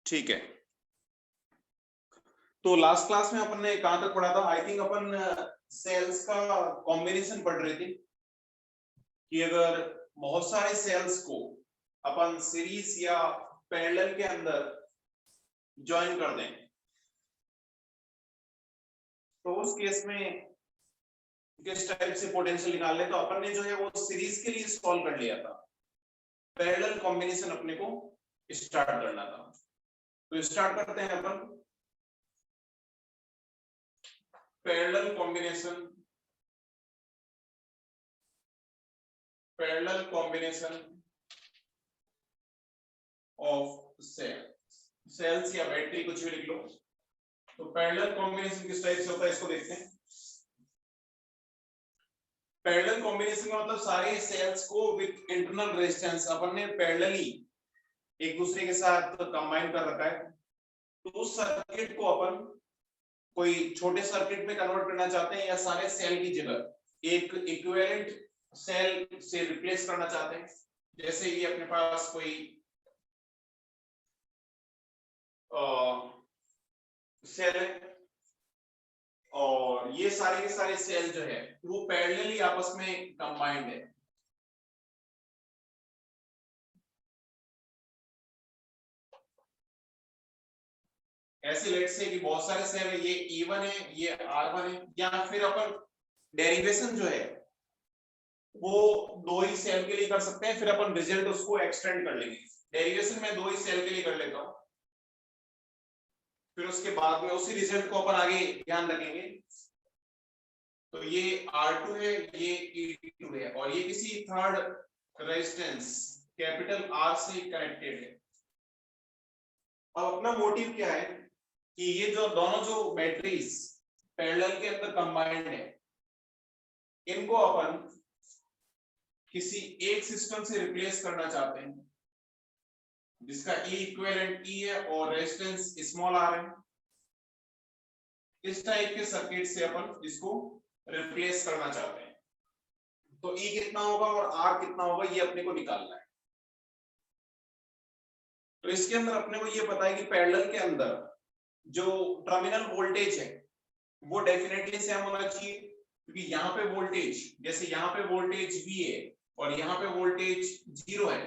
ठीक है, तो लास्ट क्लास में अपन ने कहां तक पढ़ा था? आई थिंक अपन सेल्स का कॉम्बिनेशन पढ़ रहे थे कि अगर बहुत सारे सेल्स को अपन सीरीज या पैरेलल के अंदर ज्वाइन कर दें तो उस केस में किस टाइप से पोटेंशियल निकाल ले। तो अपन ने जो है वो सीरीज के लिए सॉल्व कर लिया था, पैरेलल कॉम्बिनेशन अपने को स्टार्ट करना था। तो स्टार्ट करते हैं अपन पैरेलल कॉम्बिनेशन ऑफ सेल्स या बैटरी, कुछ भी लिख लो। तो पैरेलल कॉम्बिनेशन किस टाइप से होता है इसको देखते हैं। पैरेलल कॉम्बिनेशन का मतलब सारे सेल्स को विद इंटरनल रेजिस्टेंस अपन ने पैरेलली एक दूसरे के साथ कंबाइन कर रखा है। तो उस सर्किट को अपन कोई छोटे सर्किट में कन्वर्ट करना चाहते हैं या सारे सेल की जगह एक इक्विवेलेंट सेल से रिप्लेस करना चाहते हैं। जैसे ये अपने पास कोई सेल है और ये सारे के सारे सेल जो है वो पैरेलली आपस में कंबाइंड है। ऐसे लेट से कि बहुत सारे सेल है, ये E1 है, ये R1 है, या फिर अपन डेरिवेशन जो है वो दो ही सेल के लिए कर सकते हैं, फिर अपन रिजल्ट उसको एक्सटेंड कर लेंगे। डेरिवेशन में दो ही सेल के लिए कर लेता हूं, फिर उसके बाद में उसी रिजल्ट को अपन आगे ध्यान रखेंगे। तो ये R2 है, ये E2 है और ये किसी थर्ड रेजिस्टेंस कैपिटल R से कनेक्टेड है। अब अपना मोटिव क्या है कि ये जो दोनों जो बैटरीज पैरेलल के अंदर कंबाइंड है, इनको अपन किसी एक सिस्टम से रिप्लेस करना चाहते हैं जिसका E इक्विवेलेंट E है और रेजिस्टेंस स्मॉल r है। इस टाइप के सर्किट से अपन इसको रिप्लेस करना चाहते हैं। तो E कितना होगा और R कितना होगा ये अपने को निकालना है। तो इसके अंदर अपने को ये पता है कि पैरेलल के अंदर जो टर्मिनल वोल्टेज है वो डेफिनेटली सेम होना चाहिए, क्योंकि यहाँ पे वोल्टेज, जैसे यहाँ पे वोल्टेज V है और यहाँ पे वोल्टेज 0 है,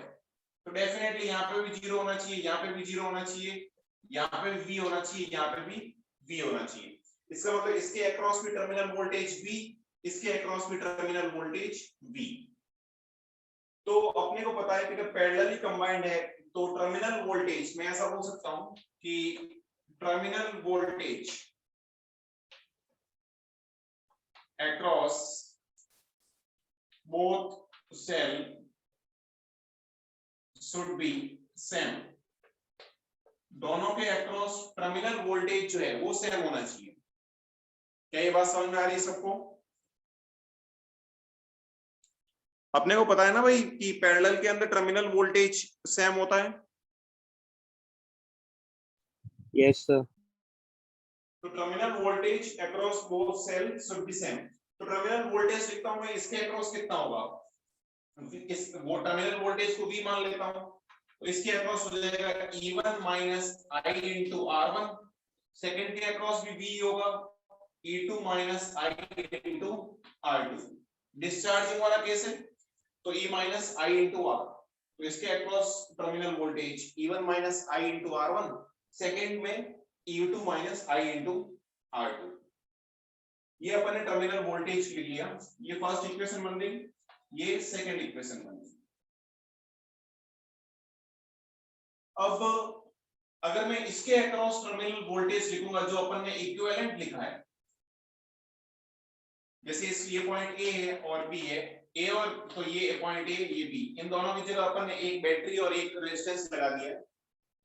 तो डेफिनेटली यहाँ पे भी 0 होना चाहिए, यहाँ पे भी 0 होना चाहिए, यहाँ पे भी V होना चाहिए, यहाँ पे भी V होना चाहिए। इसका मतलब इसके अक्रॉस भी टर्मिनल वोल्टेज V, इसके अक्रॉस भी टर्मिनल वोल्टेज V। तो अपने को पता है कि जब पैरेलली कंबाइंड है तो टर्मिनल वोल्टेज, मैं ऐसा बोल सकता हूं कि terminal voltage across both cell should be same। दोनों के अक्रॉस टर्मिनल वोल्टेज जो है वो सेम होना चाहिए। क्या ये बात समझ में आ रही है सबको? अपने को पता है ना भाई कि पैरेलल के अंदर टर्मिनल वोल्टेज सेम होता है। Yes sir. तो terminal voltage across both cell should be same. तो टर्मिनल वोल्टेज लिखता हूं मैं, इसके अक्रॉस कितना होगा, इस वो टर्मिनल वोल्टेज को V मान लेता हूं, तो इसके अक्रॉस हो जाएगा E1 minus I into R1। Second के अक्रॉस भी V होगा, E2 minus I into R2। Discharging वाला केस है तो E minus I into R। तो इसके across terminal voltage E1 minus I into R1, second में E2 minus I into R2। ये अपन ने टर्मिनल वोल्टेज लिख लिया, ये फर्स्ट इक्वेशन बन गई, ये सेकंड इक्वेशन बन गई। अब अगर मैं इसके अक्रॉस टर्मिनल वोल्टेज लिखूंगा जो अपन ने इक्विवेलेंट लिखा है, जैसे ये पॉइंट A है और B है, A और तो ये पॉइंट A ये B, इन दोनों की जगह अपन ने एक बैटरी और एक रेजिस्टेंस लगा दिया।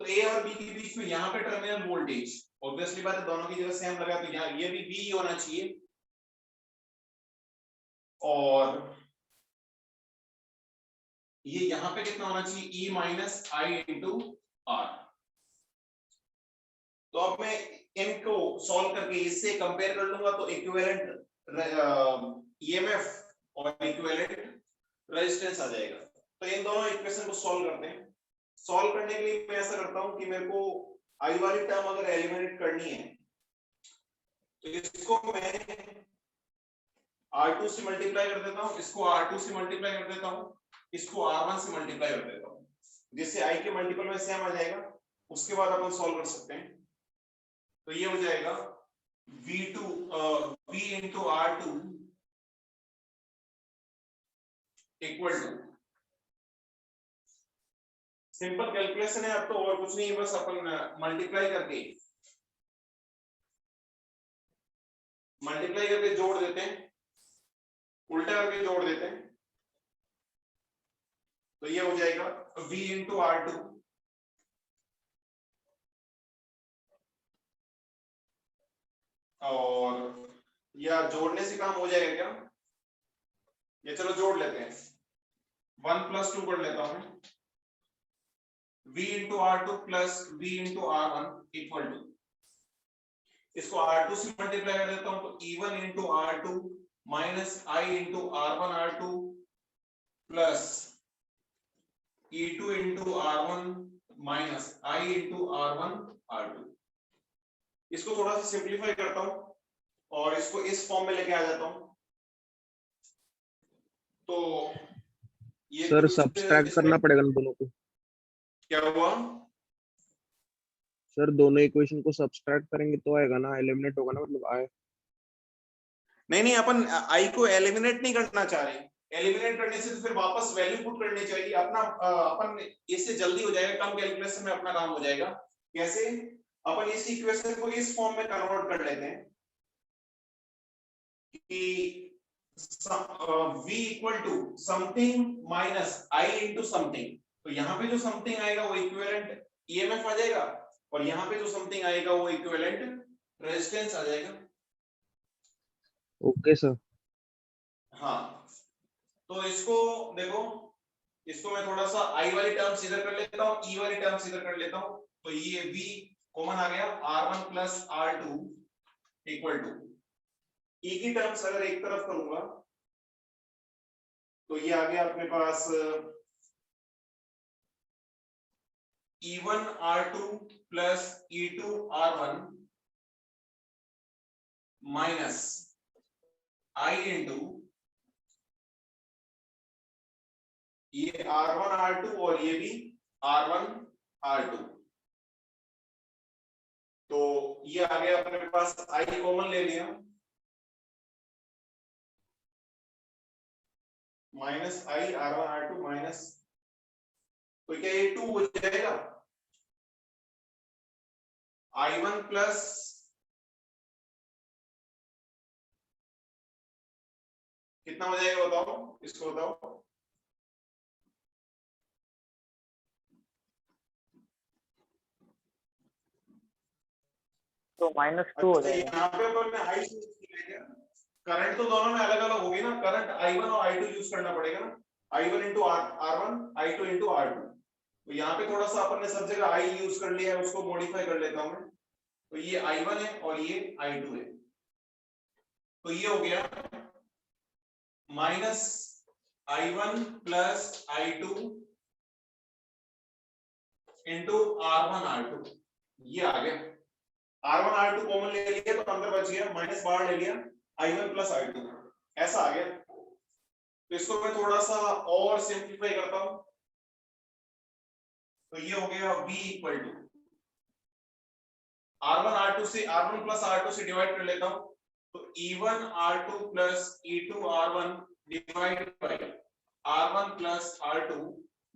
तो A और B के बीच में यहाँ पे टर्मिनल वोल्टेज ऑब्वियसली बात है दोनों की जगह सेम लगा, तो यहाँ ये भी V होना चाहिए और ये यहाँ पे कितना होना चाहिए, E minus I into R। तो अब मैं इनको सॉल्व करके इससे कंपेयर कर लूंगा तो इक्विवेलेंट EMF और इक्विवेलेंट रेजिस्टेंस आ जाएगा। तो इन दोनों इक्वेशन को सॉल्व करते हैं। सॉल्व करने के लिए मैं ऐसा करता हूं कि मेरे को आई वाली टर्म अगर एलिमिनेट करनी है तो इसको मैं R2 से मल्टीप्लाई कर देता हूं, इसको R2 से मल्टीप्लाई कर देता हूं, इसको R1 से मल्टीप्लाई कर देता हूं, जिससे I के मल्टीपल में सेम आ जाएगा। उसके बाद अपन सॉल्व कर सकते हैं। तो ये हो जाएगा V into R2 equal to, simple calculation है अब तो, और कुछ नहीं, बस अपन मल्टीप्लाई करके जोड़ देते हैं, उल्टा करके जोड़ देते हैं। तो ये हो जाएगा V into R2 और या जोड़ने से काम हो जाएगा क्या? ये चलो जोड़ लेते हैं, 1 + 2 कर लेता हूं, V into R2 plus V into R1 equal to, इसको R2 से मल्टीप्लाई कर देता हूं तो E1 into R2 minus I into R1 R2 plus E2 into R1 minus I into R1 R2। इसको थोड़ा सा सिंप्लीफाई करता हूं और इसको इस फॉर्म में लेके आ जाता हूं। तो ये सर सब्सट्रैक्ट करना पड़ेगा इन दोनों को। क्या हुआ सर? दोनों इक्वेशन को सब्सट्रैक्ट करेंगे तो आएगा ना, एलिमिनेट होगा ना, मतलब आए। नहीं, अपन आई को एलिमिनेट नहीं करना चाह रहे। एलिमिनेट करने से तो फिर वापस वैल्यू पुट करनी चाहिए अपना, अपन इससे जल्दी हो जाएगा, कम कैलकुलेशन में अपना काम हो जाएगा। कैसे? अपन इस इक्वेशन को इस फॉर्म में कन्वर्ट कर लेते हैं कि v equal to something minus i into something. तो यहाँ पे जो समथिंग आएगा वो इक्विवेलेंट ईएमएफ आ जाएगा, और यहाँ पे जो समथिंग आएगा वो इक्विवेलेंट रेजिस्टेंस आ जाएगा। Okay sir. हाँ, तो इसको देखो, इसको मैं थोड़ा सा i वाली टर्म्स इधर कर लेता हूँ, e वाली टर्म्स इधर कर लेता हूँ। तो ये v कॉमन आ गया, R1 plus R2 equal to, e की टर्म्स अगर एक तरफ करूंगा तो ये आ गया अपने पास E1 R2 plus E2 R1 minus I into ये R1 R2 और ये भी R1 R2। तो ये आ गया अपने पास, I कॉमन ले लिया, minus I R1 R2 minus, तो क्या ये 2 हो जाएगा, I1 प्लस कितना हो जाएगा बताओ, इसको बताओ। तो -2 हो जाएगा। यहाँ पे अपन ने I यूज किया, करंट तो दोनों में अलग अलग होगी ना, करंट I1 और I2 यूज करना पड़ेगा ना, I1 into R1 I2 into R2। तो यहाँ पे थोड़ा सा अपन ने सब जगह I यूज कर लिया है, उसको मॉडिफाई कर लेता हूं मैं। तो ये I1 है और ये I2 है, तो ये हो गया minus I1 plus I2 into R1 R2, ये आ गया। R1 R2 कॉमन ले लिया तो अंदर बच गया, माइनस बाहर ले लिया, I1 प्लस I2 ऐसा आ गया। तो इसको मैं थोड़ा सा और सिंप्लीफाई करता हूं, तो ये हो गया V equal to R1 R2 से, R1 प्लस R2 से डिवाइड कर लेता हूं, तो E1 R2 plus E2 R1 divide by R1 plus R2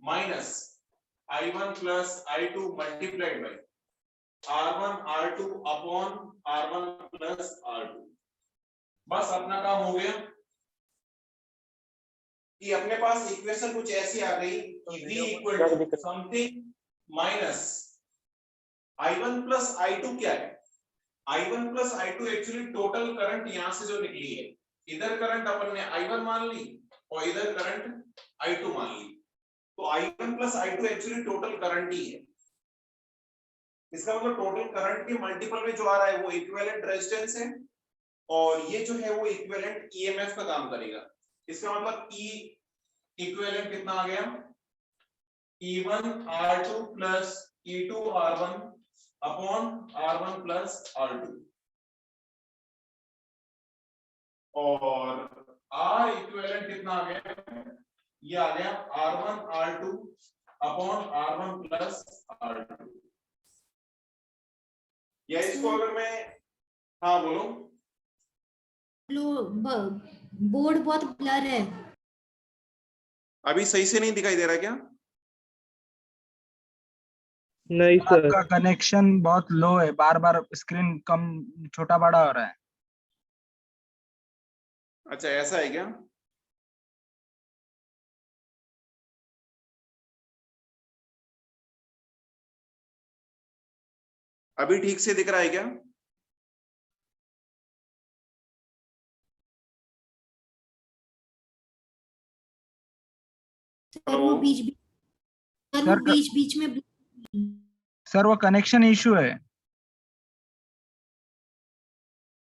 minus I1 plus I2 multiplied by R1 R2 upon R1 plus R2। बस अपना काम हो गया कि अपने पास इक्वेशन कुछ ऐसी आ गई कि V equal to something minus I1 plus I2 क्या है, I1 plus I2 actually total current यहां से जो निकली है, इधर करंट अपन ने I1 मान ली और इधर करंट I2 मान ली, तो I1 plus I2 actually total current ही है। इसका मतलब टोटल करंट के मल्टीपल में जो आ रहा है वो इक्विवेलेंट रेजिस्टेंस है, और ये जो है वो इक्विवेलेंट ईएमएफ का काम करेगा। इसका मतलब E इक्विवेलेंट कितना आ गया, E1 R2 plus E2 R1 upon R1 plus R2 और R इक्विवेलेंट कितना आ गया, ये आ गया R1 R2 upon R1 plus R2। या इसको अगर मैं, हाँ बोलो। बोर्ड बहुत ब्लर है। अभी सही से नहीं दिखाई दे रहा क्या? नहीं सर। आपका कनेक्शन बहुत लो है, बार बार स्क्रीन कम छोटा बड़ा हो रहा है। अच्छा ऐसा है क्या? अभी ठीक से दिख रहा है क्या? सर वो बीच बीच में सर वो कनेक्शन इशू है।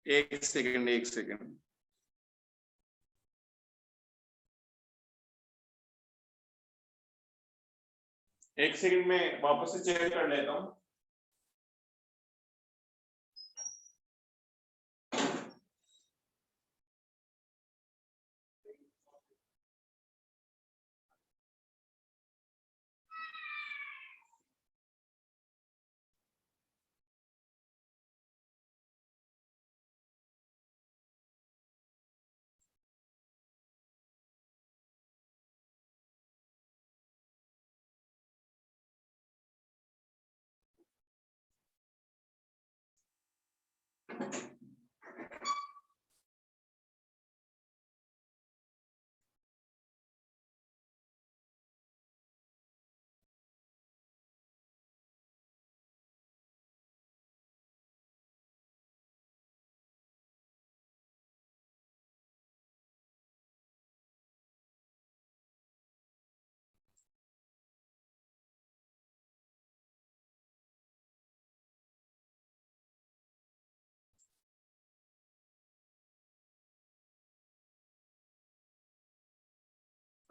एक सेकंड, एक सेकंड। एक सेकंड में वापस से चेक कर लेता हूँ।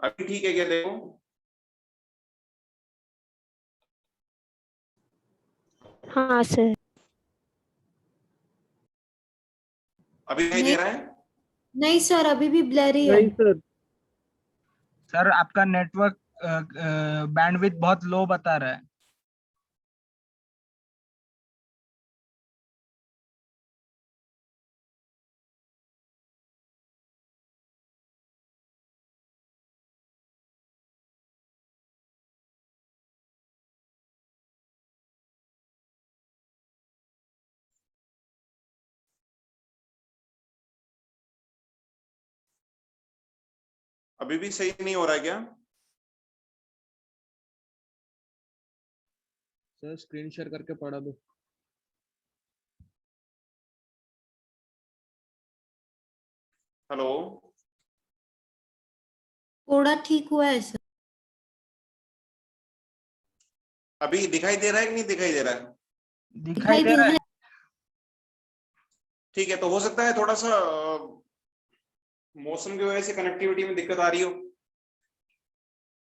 अभी ठीक है क्या? देखो हाँ सर। अभी नहीं दे रहा है? नहीं सर, अभी भी ब्लर ही है। नहीं सर। सर आपका नेटवर्क बैंडविड्थ बहुत लो बता रहा है। अभी भी सही नहीं हो रहा है क्या? सर स्क्रीन शेयर करके पढ़ा दो। हेलो, थोड़ा ठीक हुआ है सर। अभी दिखाई दे रहा है कि नहीं दिखाई दे रहा है? दिखाई दे रहा है। ठीक है, तो हो सकता है थोड़ा सा मौसम की वजह से कनेक्टिविटी में दिक्कत आ रही हो,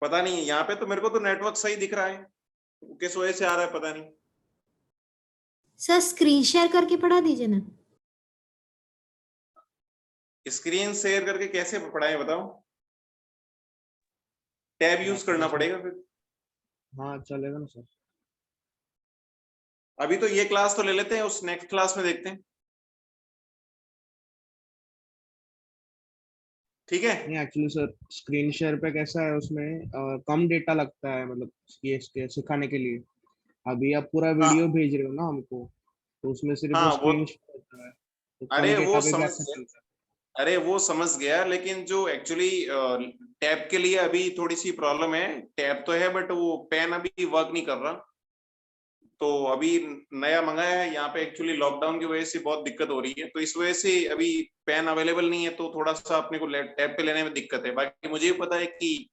पता नहीं। यहाँ पे तो मेरे को तो नेटवर्क सही दिख रहा है, किस वजह से आ रहा है पता नहीं। सर स्क्रीन शेयर करके पढ़ा दीजिए ना। स्क्रीन शेयर करके कैसे पढ़ाएं बताओ? टैब यूज करना पड़ेगा फिर। हाँ चलेगा ना सर। अभी तो ये क्लास तो ले लेते हैं, उस नेक्स्ट क्लास में देखते हैं, ठीक है? नहीं एक्चुअली सर स्क्रीन शेयर पे कैसा है उसमें कम डेटा लगता है, मतलब ये इसके सिखाने के लिए। अभी आप पूरा वीडियो हाँ भेज रहे हो ना हमको, तो उसमें सिर्फ वो हाँ वो, स्क्रीन शेयर होता है, तो कम अरे डेटा वो पे भी समझ अच्छा गया, चलता है। अरे वो समझ गया, लेकिन जो एक्चुअली टैब के लिए अभी थोड़ी सी प्रॉब्लम है। टैब तो है बट वो पेन अभी वर्क नहीं कर रहा, तो अभी नया मंगाया है। यहाँ पे एक्चुअली लॉकडाउन की वजह से बहुत दिक्कत हो रही है, तो इस वजह से अभी पेन अवेलेबल नहीं है, तो थोड़ा सा अपने को टैब पे लेने में दिक्कत है। बाकी मुझे भी पता है कि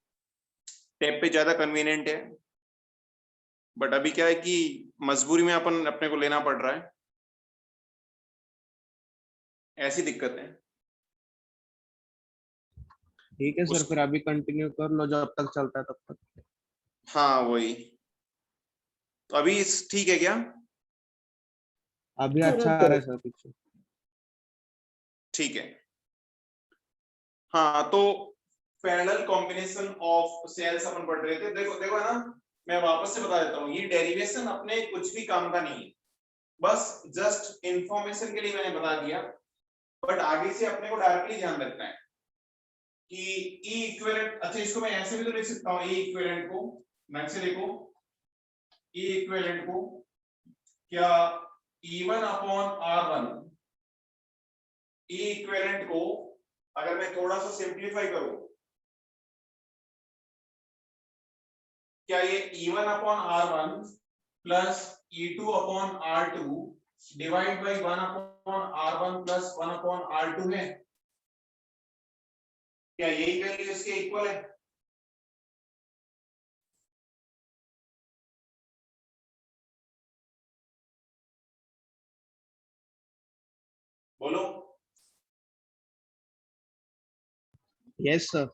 टैब पे ज्यादा कन्वीनियंट है, बट अभी क्या है कि मजबूरी में अपन अपने को लेना पड़ रहा है, ऐसी दिक्कत है। ठीक है सर, उस फिर अभी कंटिन्यू कर लो जब तक चलता है तब तक। हाँ वही, तो अभी ठीक है क्या? अभी अच्छा आ रहा है सर पिक्चर। ठीक है। हाँ, तो पैरेलल कॉम्बिनेशन ऑफ सेल्स अपन पढ़ रहे थे। देखो देखो है ना, मैं वापस से बता देता हूँ, ये डेरिवेशन अपने कुछ भी काम का नहीं है, बस जस्ट इंफॉर्मेशन के लिए मैंने बता दिया। बट आगे से अपने को डायरेक्टली ध्यान रखना है कि ई इक्विवेलेंट, अच्छा इसको मैं ऐसे भी तो लिख सकता हूँ, ई इक्विवेलेंट को मैं ऐसे लिखूं, ई इक्विवेलेंट को क्या E1 अपॉन R1, ई इक्विवेलेंट को अगर मैं थोड़ा सा सिंप्लीफाई करूं, क्या ये E1 upon R1 plus E2 upon R2 divide by 1 upon R1 plus 1 upon R2 है? क्या यही वैल्यू इसके इक्वल है? बोलो। Yes sir.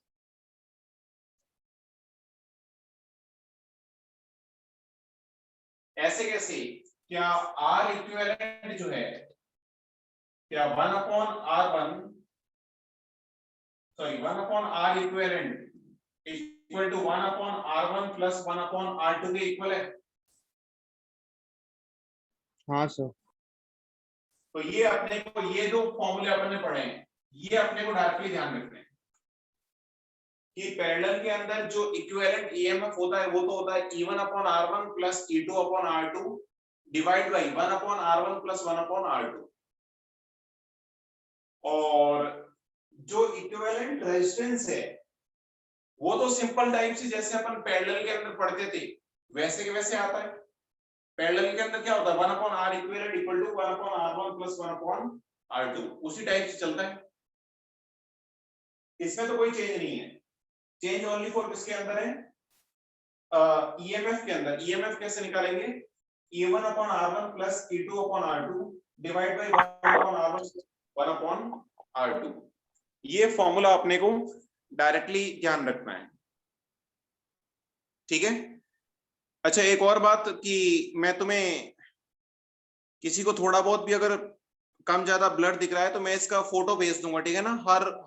ऐसे कैसे? क्या R इक्विवेलेंट जो है, क्या 1 upon R1 sorry 1 upon R equivalent equal to 1 upon R1 plus 1 upon R2 के इक्वल है? हाँ सर। तो ये अपने को, ये जो फॉर्मूले अपन ने पढ़े हैं, ये अपने को डायरेक्टली ध्यान रखना है कि पैरेलल के अंदर जो इक्विवेलेंट ईएमएफ होता है वो तो होता है E1 upon R1 plus E2 upon R2 divide by 1 upon R1 plus 1 upon R2। और जो इक्विवेलेंट रेजिस्टेंस है वो तो सिंपल टाइप से जैसे अपन पैरेलल के अंदर पढ़ते थे वैसे के वैसे आता है। पैरेलल के अंदर क्या होता है, 1 upon R equivalent equal to 1 upon R1 plus 1 upon R2, उसी टाइप से चलता है। इसमें तो कोई चेंज नहीं है, चेंज ओनली फॉर किसके अंदर है, ईएमएफ के अंदर। ईएमएफ कैसे निकालेंगे, E1 upon R1 plus E2 upon R2 divide by 1 upon R1 1 upon R2। ये फॉर्मूला अपने को डायरेक्टली ध्यान रखना है, ठीक है। अच्छा एक और बात कि मैं तुम्हें, किसी को थोड़ा बहुत भी अगर कम ज्यादा ब्लर दिख रहा है तो मैं इसका फोटो भेज दूंगा, ठीक है ना,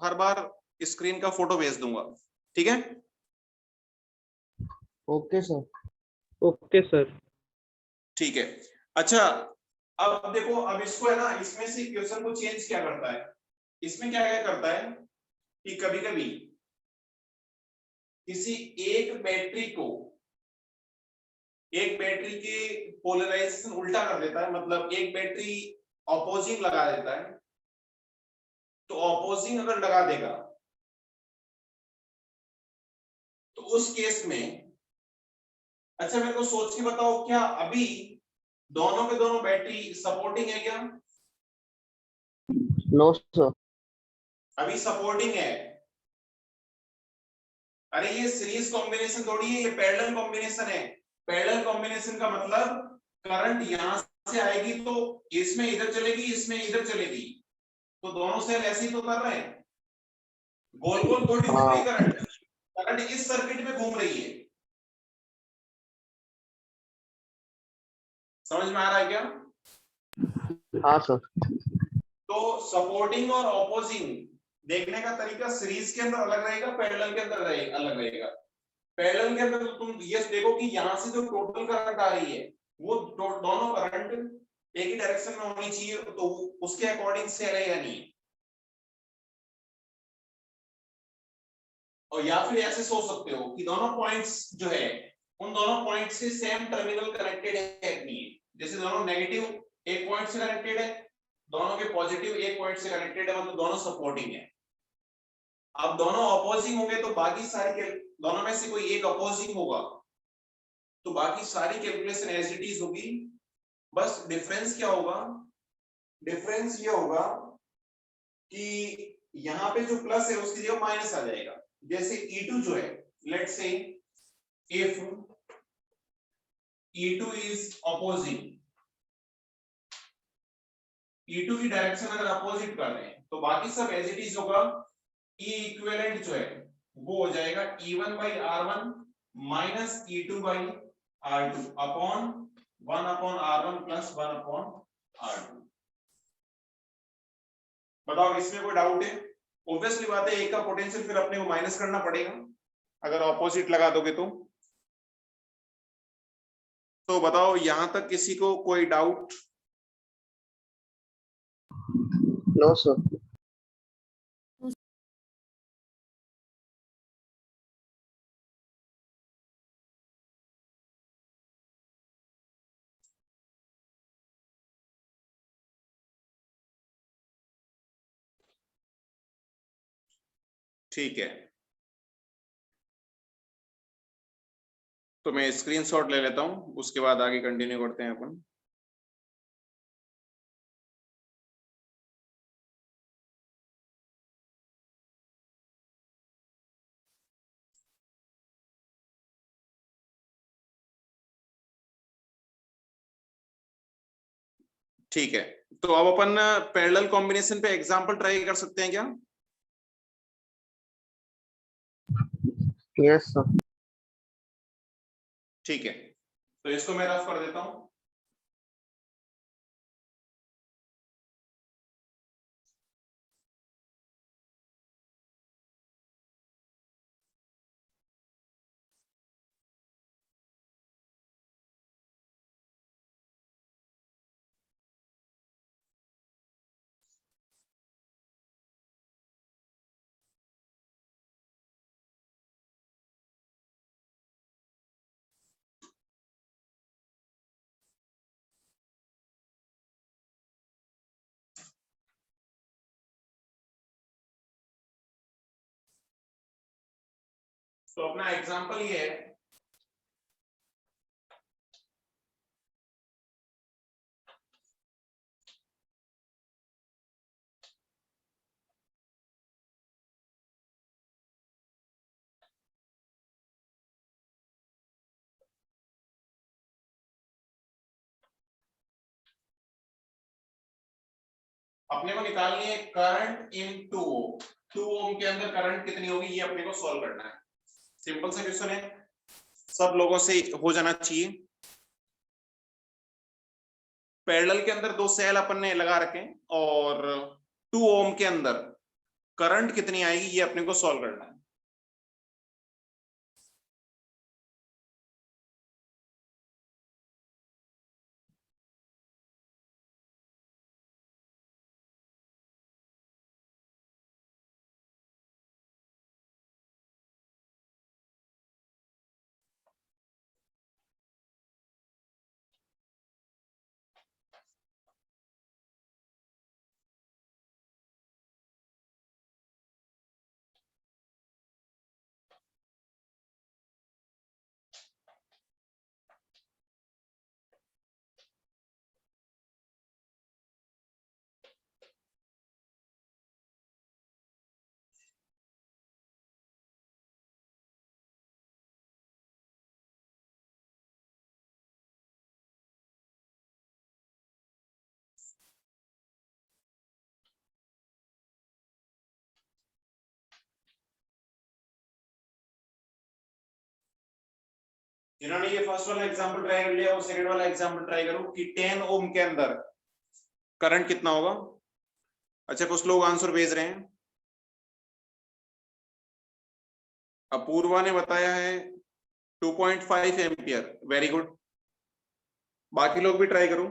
हर बार स्क्रीन का फोटो भेज दूंगा, ठीक है। Okay sir. Okay sir. ठीक है। अच्छा अब देखो, अब इसको है ना, इसमें से क्वेश्चन को चेंज क्या करता है, इसमें क्या क्या करता है कि कभी कभी किसी एक बैटरी के पोलराइजेशन उल्टा कर देता है, मतलब एक बैटरी ऑपोजिंग लगा देता है। तो ऑपोजिंग अगर लगा देगा तो उस केस में, अच्छा मेरे को सोच के बताओ, क्या अभी दोनों के दोनों बैटरी सपोर्टिंग है क्या? No sir. अभी सपोर्टिंग है। अरे ये सीरीज कॉम्बिनेशन थोड़ी है, ये पैरेलल कॉम्बिनेशन है। पैरेलल कॉम्बिनेशन का मतलब करंट यहां से आएगी तो इसमें इधर चलेगी, इसमें इधर चलेगी, तो दोनों सेल ऐसे ही तो कर रहे हैं, गोल गोल थोड़ी घूम रही करंट, करंट इस सर्किट में घूम रही है। समझ में आ रहा है क्या? हाँ सर। तो सपोर्टिंग और ऑपोजिंग देखने का तरीका सीरीज के अंदर अलग रहेगा, पैरेलल के अंदर अलग रहेगा। पैरेलल के अंदर तो तुम ये देखो कि यहां से जो टोटल करंट आ रही है वो दोनों करंट एक ही डायरेक्शन में होनी चाहिए, तो उसके अकॉर्डिंग सेल है या नहीं। और या फिर ऐसे सोच सकते हो कि दोनों पॉइंट्स जो है उन दोनों पॉइंट से सेम टर्मिनल कनेक्टेड है नहीं है, जैसे दोनों नेगेटिव एक पॉइंट से कनेक्टेड है, दोनों के पॉजिटिव एक पॉइंट से कनेक्टेड है, मतलब दोनों सपोर्टिंग है। अब दोनों अपोजिंग होंगे तो बाकी सारी, दोनों में से कोई एक अपोजिंग होगा तो बाकी सारी कैलकुलेशन एज इट इज होगी। बस डिफरेंस क्या होगा, डिफरेंस ये होगा कि यहाँ पे जो प्लस है उसकी जगह माइनस आ जाएगा। जैसे E2 जो है, let's say if E2 is opposing, E2 की डायरेक्शन अगर अपोजिट कर रहे हैं तो बाकी सब एज इट इज होगा। E इक्विवेलेंट जो है वो हो जाएगा E1 by R1 minus E2 by R2 upon 1 upon R1 plus 1 upon R2। बताओ इसमें कोई डाउट है? ऑब्वियसली बात है, एक का पोटेंशियल फिर अपने को माइनस करना पड़ेगा अगर ऑपोजिट लगा दोगे तो बताओ यहां तक किसी को कोई डाउट? No sir. ठीक है, तो मैं स्क्रीनशॉट ले लेता हूं, उसके बाद आगे कंटिन्यू करते हैं अपन। ठीक है, तो अब अपन पैरेलल कॉम्बिनेशन पे एग्जांपल ट्राई कर सकते हैं क्या? Yes sir. ठीक है, तो इसको मैं रफ कर देता हूं। तो अपना एग्जांपल ये है, अपने को निकालनी है करंट इन 2 ओम। 2 ओम के अंदर करंट कितनी होगी ये अपने को सॉल्व करना है। सिंपल सा क्वेश्चन है, सब लोगों से हो जाना चाहिए। पैरेलल के अंदर 2 सेल अपन ने लगा रखे हैं और 2 ओम के अंदर करंट कितनी आएगी ये अपने को सॉल्व करना है। जिन्होंने ये फर्स्ट वाला एग्जांपल ट्राई कर लिया वो सेकंड वाला एग्जांपल ट्राई करो कि 10 ओम के अंदर करंट कितना होगा। अच्छा, कुछ लोग आंसर भेज रहे हैं। अपूर्वा ने बताया है 2.5 एम्पियर, वेरी गुड। बाकी लोग भी ट्राई करो।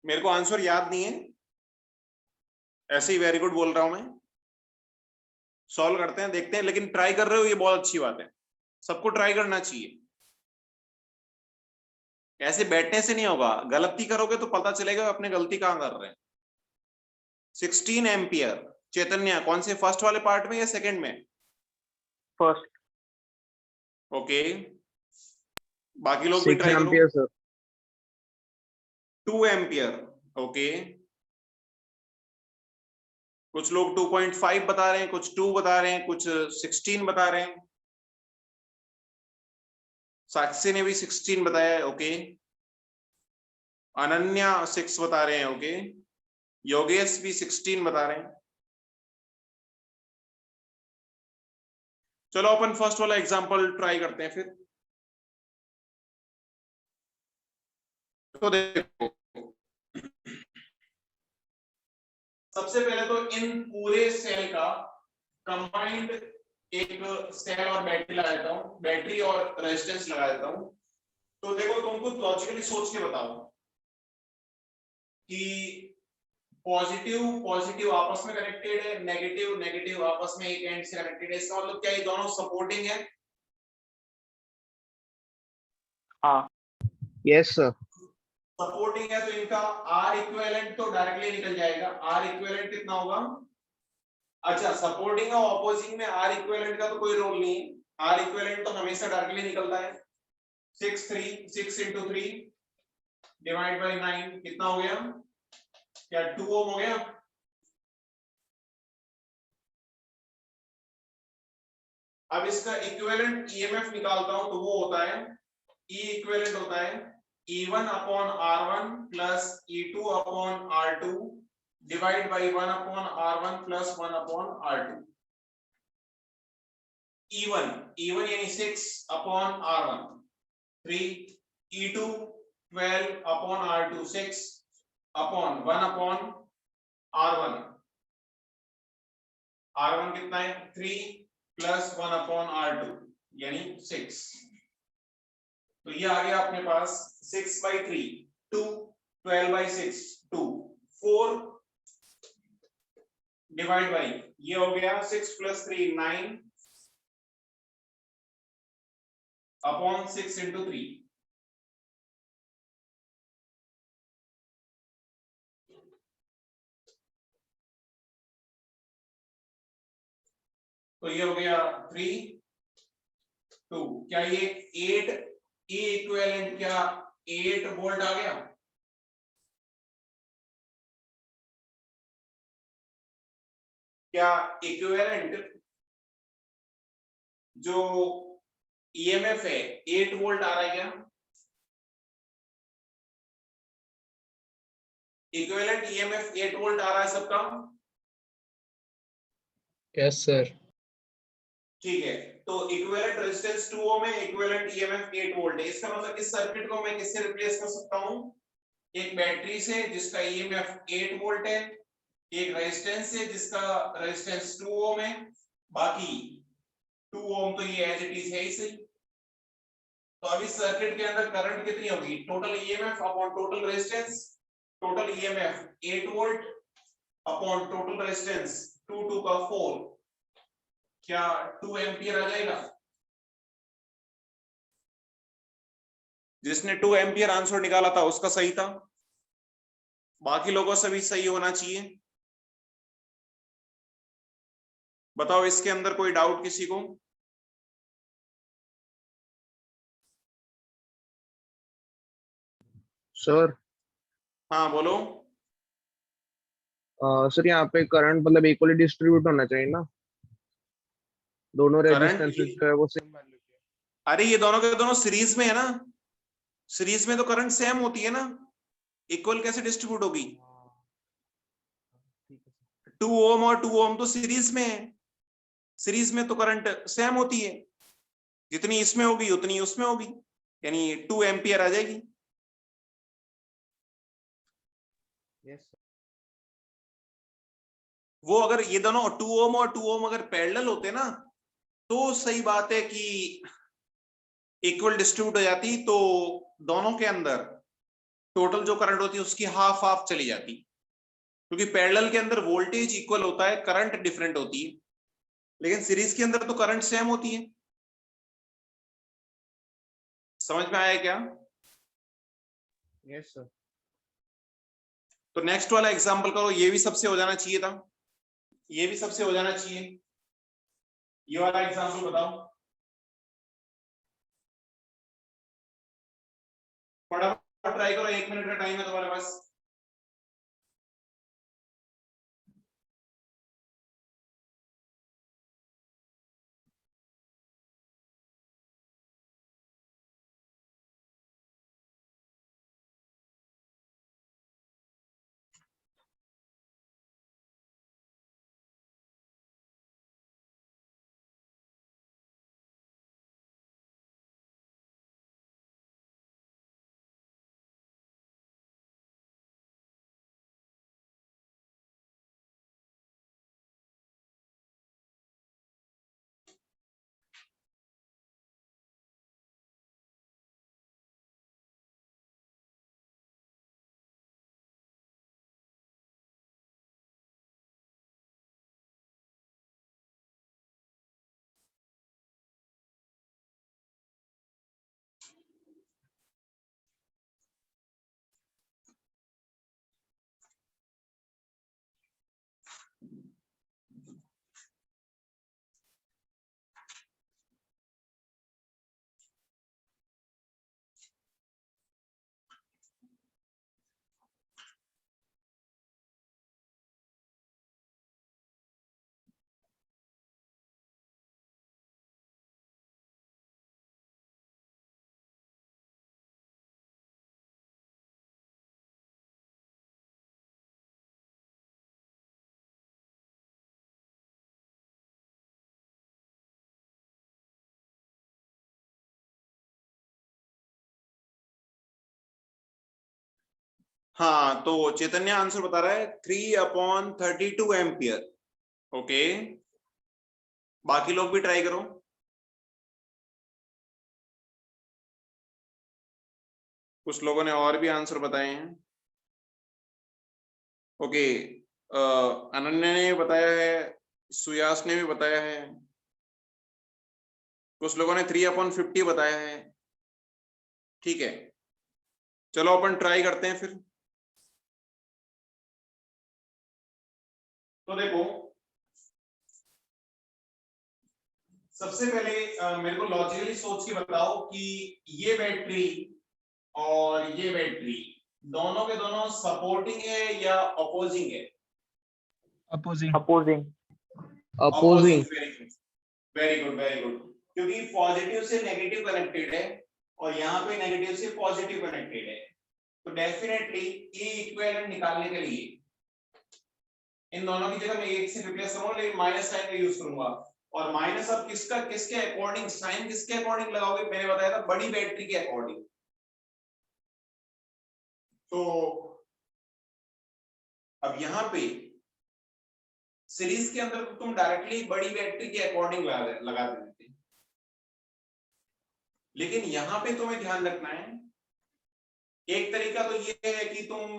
मेरे को आंसर याद नहीं है, ऐसे ही वेरी गुड बोल रहा हूं मैं। सॉल्व करते हैं, देखते हैं, लेकिन ट्राई कर रहे हो ये बहुत अच्छी बात है, सबको ट्राई करना चाहिए। ऐसे बैठने से नहीं होगा, गलती करोगे तो पता चलेगा अपने गलती कहां कर रहे हैं। 16 एम्पियर। चैतन्य कौन से, फर्स्ट वाले पार्ट में या सेकंड में? फर्स्ट। ओके, बाकी लोग भी 6 ट्राई करो। Ampere sir. 2 ampere, okay. कुछ लोग 2.5 बता रहे हैं, कुछ 2 बता रहे हैं, कुछ 16 बता रहे हैं। साक्षी ने भी 16 बताया है, ओके। अनन्या 6 बता रहे हैं, ओके। योगेश भी 16 बता रहे हैं। चलो अपन फर्स्ट वाला एग्जांपल ट्राई करते हैं फिर। तो देखो, सबसे पहले तो इन पूरे सेल का कंबाइंड एक सेल और बैटरी लगा देता हूं, बैटरी और रेजिस्टेंस लगा देता हूं। तो देखो, तुमको लॉजिकली सोच के बताओ कि पॉजिटिव पॉजिटिव आपस में कनेक्टेड है, नेगेटिव नेगेटिव आपस में एक एंड से कनेक्टेड है। इसका मतलब क्या ये दोनों सपोर्टिंग है? हाँ। Yes sir. सपोर्टिंग है तो इनका आर इक्विवेलेंट तो डायरेक्टली निकल जाएगा। आर इक्विवेलेंट कितना होगा? अच्छा, सपोर्टिंग और ऑपोजिंग में आर इक्विवेलेंट का तो कोई रोल नहीं है। आर इक्विवेलेंट तो हमेशा डायरेक्टली निकलता है। 6 into 3 डिवाइड बाय 9 कितना हो गया? क्या 2 ओम हो गया? अब इसका इक्विवेलेंट ईएमएफ निकालता हूं तो वो होता है, ई इक्विवेलेंट होता है E1 upon R1 plus E2 upon R2 divide by 1 upon R1 plus 1 upon R2। E1 यानी 6 upon R1 3, E2 12 upon R2 6 upon 1 upon R1। R1 कितना है? 3 plus 1 upon R2 यानी 6। तो ये आ गया अपने पास 6/3 2 12/6 2 4 डिवाइड बाई, ये हो गया 6 + 3 9 अपॉन 6 into 3। तो ये हो गया 3 2। क्या ये 8 ई इक्विवेलेंट क्या 8 वोल्ट आ गया? क्या इक्विवेलेंट जो ईएमएफ है 8 वोल्ट आ रहा है क्या? इक्विवेलेंट ईएमएफ 8 वोल्ट आ रहा है सबका? Yes sir. ठीक है, तो इक्विवेलेंट रेजिस्टेंस 2 ओम है, इक्विवेलेंट ईएमएफ 8 वोल्ट है। इसका मतलब इस सर्किट को मैं किससे रिप्लेस कर सकता हूं? एक बैटरी से जिसका ईएमएफ 8 वोल्ट है, एक रेजिस्टेंस से जिसका रेजिस्टेंस 2 ओम है, बाकी 2 ओम तो ये एज इट इज है ही सही। तो अब इस सर्किट के अंदर करंट कितनी होगी? Total EMF upon total resistance. Total EMF 8 volt upon total resistance 2 2 का 4, क्या 2 एंपियर आ जाएगा? जिसने 2 एंपियर आंसर निकाला था उसका सही था, बाकी लोगों से भी सही होना चाहिए। बताओ इसके अंदर कोई डाउट किसी को? सर हाँ बोलो। सर यहाँ पे करंट मतलब इक्वली डिस्ट्रीब्यूट होना चाहिए ना, दोनों करंट, रेजिस्टेंसेस जो है वो सेम वैल्यू के। अरे ये दोनों के दोनों सीरीज में है ना, सीरीज में तो करंट सेम होती है ना, इक्वल कैसे डिस्ट्रीब्यूट होगी? ठीक है सर। 2 ओम और 2 ओम तो सीरीज में है, सीरीज में तो करंट सेम होती है, जितनी इसमें होगी उतनी उसमें होगी, यानी 2 एंपियर आ जाएगी। Yes sir. वो अगर ये दोनों 2 ओम और 2 ओम अगर पैरेलल होते ना तो सही बात है कि इक्वल डिस्ट्रीब्यूट हो जाती, तो दोनों के अंदर टोटल जो करंट होती है उसकी हाफ हाफ चली जाती, क्योंकि पैरेलल के अंदर वोल्टेज इक्वल होता है, करंट डिफरेंट होती है, लेकिन सीरीज के अंदर तो करंट सेम होती है। समझ में आया क्या? Yes sir. तो नेक्स्ट वाला एग्जांपल करो, ये भी सबसे हो जाना चाहिए था, ये भी सबसे हो जाना चाहिए। ये वाला एग्जांपल बताओ फटाफट, ट्राई करो, 1 मिनट का टाइम है तुम्हारे पास। हाँ, तो चैतन्य आंसर बता रहा है 3/32 एम्पियर। ओके, बाकी लोग भी ट्राई करो। कुछ लोगों ने और भी आंसर बताए हैं। ओके, अनन्या ने बताया है, सुयास ने भी बताया है, कुछ लोगों ने 3/50 बताया है। ठीक है, चलो अपन ट्राई करते हैं फिर। तो देखो, सबसे पहले मेरे को लॉजिकली सोच के बताओ कि ये बैटरी और ये बैटरी दोनों के दोनों सपोर्टिंग है या अपोजिंग है? Opposing. Opposing. Opposing. Very good, very good, very good. क्योंकि पॉजिटिव से नेगेटिव कनेक्टेड है और यहाँ पे नेगेटिव से पॉजिटिव कनेक्टेड है, तो डेफिनेटली E इक्विवेलेंट निकालने के लिए इन दोनों की जगह मैं एक से रिप्लेस करूंगा, लेकिन माइनस साइन का यूज करूंगा। और माइनस अब किसका, किसके अकॉर्डिंग, साइन किसके अकॉर्डिंग लगाओगे? मैंने बताया था बड़ी बैटरी के अकॉर्डिंग। तो अब यहाँ पे सीरीज के अंदर तो तुम डायरेक्टली बड़ी बैटरी के अकॉर्डिंग लगा देते, लेकिन यहाँ पे तुम्हें ध्यान रखना है, एक तरीका तो ये है कि तुम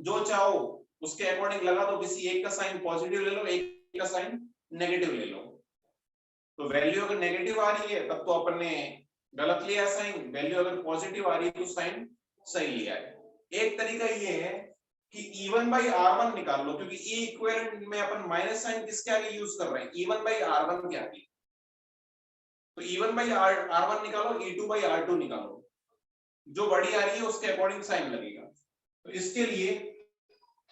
जो चाहो उसके अकॉर्डिंग लगा दो, किसी एक का साइन पॉजिटिव ले लो, एक का साइन नेगेटिव ले लो। तो वैल्यू अगर नेगेटिव आ रही है तब तो अपन ने गलत लिया साइन, वैल्यू अगर पॉजिटिव आ रही है तो साइन सही लिया है। एक तरीका ये है कि E1/R1 निकाल लो, क्योंकि E इक्विवेलेंट में अपन माइनस साइन किसके आगे यूज कर रहे हैं? E1/R1 के आगे। तो E1/R1 निकालो, E2/R2 निकालो, जो बड़ी आ रही है उसके अकॉर्डिंग साइन लगेगा। तो इसके लिए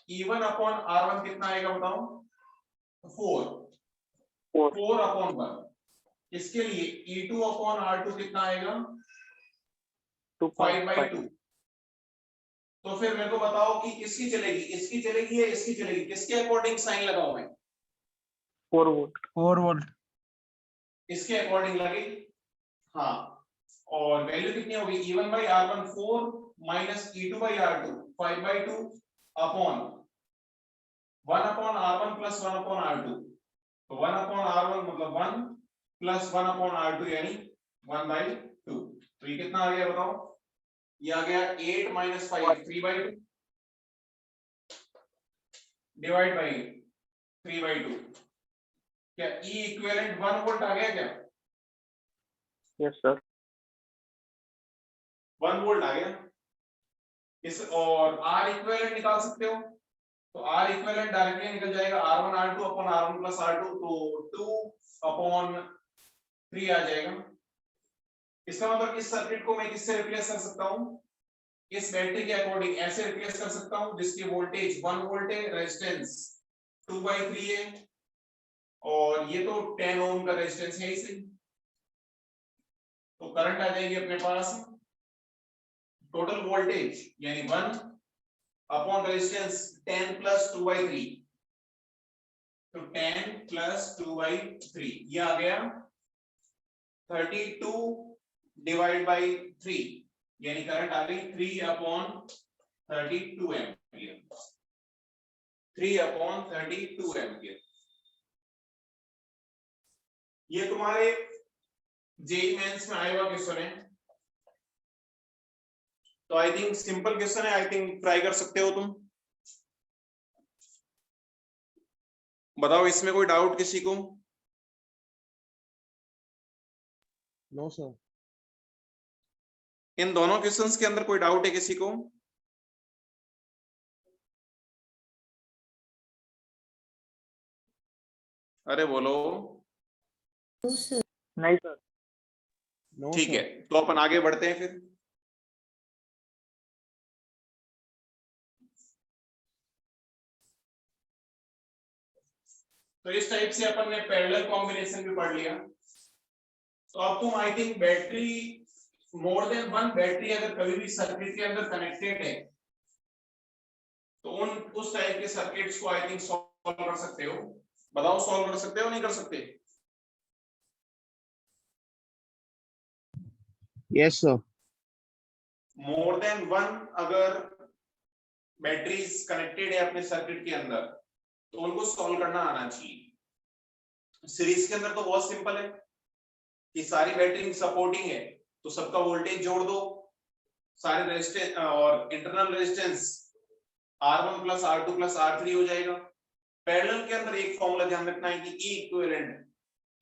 E1/R1 कितना आएगा बताओ? 4/1। इसके लिए E2/R2 कितना आएगा? 5/2। तो फिर मेरे को बताओ कि किसकी चलेगी, इसकी चलेगी या इसकी चलेगी? किसके अकॉर्डिंग साइन लगाऊं मैं? 4 वोल्ट। 4 वोल्ट। इसके अकॉर्डिंग लगेगी। हाँ, और वैल्यू कितनी होगी? E1/R1 4 minus E2/R2 5/2 upon 1/R1 plus 1/R2। तो 1/R1 मतलब 1 प्लस 1/R2 यानी 1/2। तो ये कितना आ गया बताओ? ये आ गया 8 माइनस 5 3/2 डिवाइड बाई 3/2। क्या E इक्विवेलेंट 1 वोल्ट आ गया क्या? Yes sir. 1 वोल्ट आ गया। इस और R इक्विवेलेंट निकाल सकते हो, तो R इक्विवेलेंट डायरेक्टली निकल जाएगा R1 R2 upon R1 plus R2, तो 2/3 आ जाएगा। इसका मतलब इस सर्किट को मैं किससे रिप्लेस कर सकता हूं? इस बैटरी के अकॉर्डिंग ऐसे रिप्लेस कर सकता हूं, जिसकी वोल्टेज 1 वोल्ट है, रेजिस्टेंस 2/3 है, और ये तो 10 ओम का रेजिस्टेंस है इसे। तो करंट आ जाएगी अपने पास टोटल वोल्टेज यानी 1 अपॉन रेजिस्टेंस 10 प्लस 2/3, तो 10 प्लस 2/3 ये आ गया 32 डिवाइड बाई 3, यानी करंट आ गई 3/32 एम्पियर। 3/32 एम्पियर। ये तुम्हारे जेईई मेंस में आएगा क्वेश्चन है, तो आई थिंक सिंपल क्वेश्चन है, आई थिंक ट्राई कर सकते हो तुम। बताओ इसमें कोई डाउट किसी को? No sir. इन दोनों क्वेश्चंस के अंदर कोई डाउट है किसी को? अरे बोलो। नहीं सर। नो ठीक है, सर। तो अपन आगे बढ़ते हैं फिर। तो इस टाइप से अपन ने पैरेलल कॉम्बिनेशन भी पढ़ लिया। तो अब तुम I think battery, more than one battery अगर कभी भी सर्किट के अंदर कनेक्टेड है, तो उस टाइप के सर्किट्स को आई थिंक सॉल्व कर सकते हो। बताओ सॉल्व कर सकते हो नहीं कर सकते? Yes sir. More than one अगर बैटरीज कनेक्टेड है अपने सर्किट के अंदर, तो उनको सॉल्व करना आना चाहिए। सीरीज के अंदर तो बहुत सिंपल है कि सारी बैटरी सपोर्टिंग है तो सबका वोल्टेज जोड़ दो, सारे रेजिस्टेंस और internal resistance R1 plus R2 plus R3 हो जाएगा। पैरेलल के अंदर एक फॉर्मूला ध्यान रखना है कि E equivalent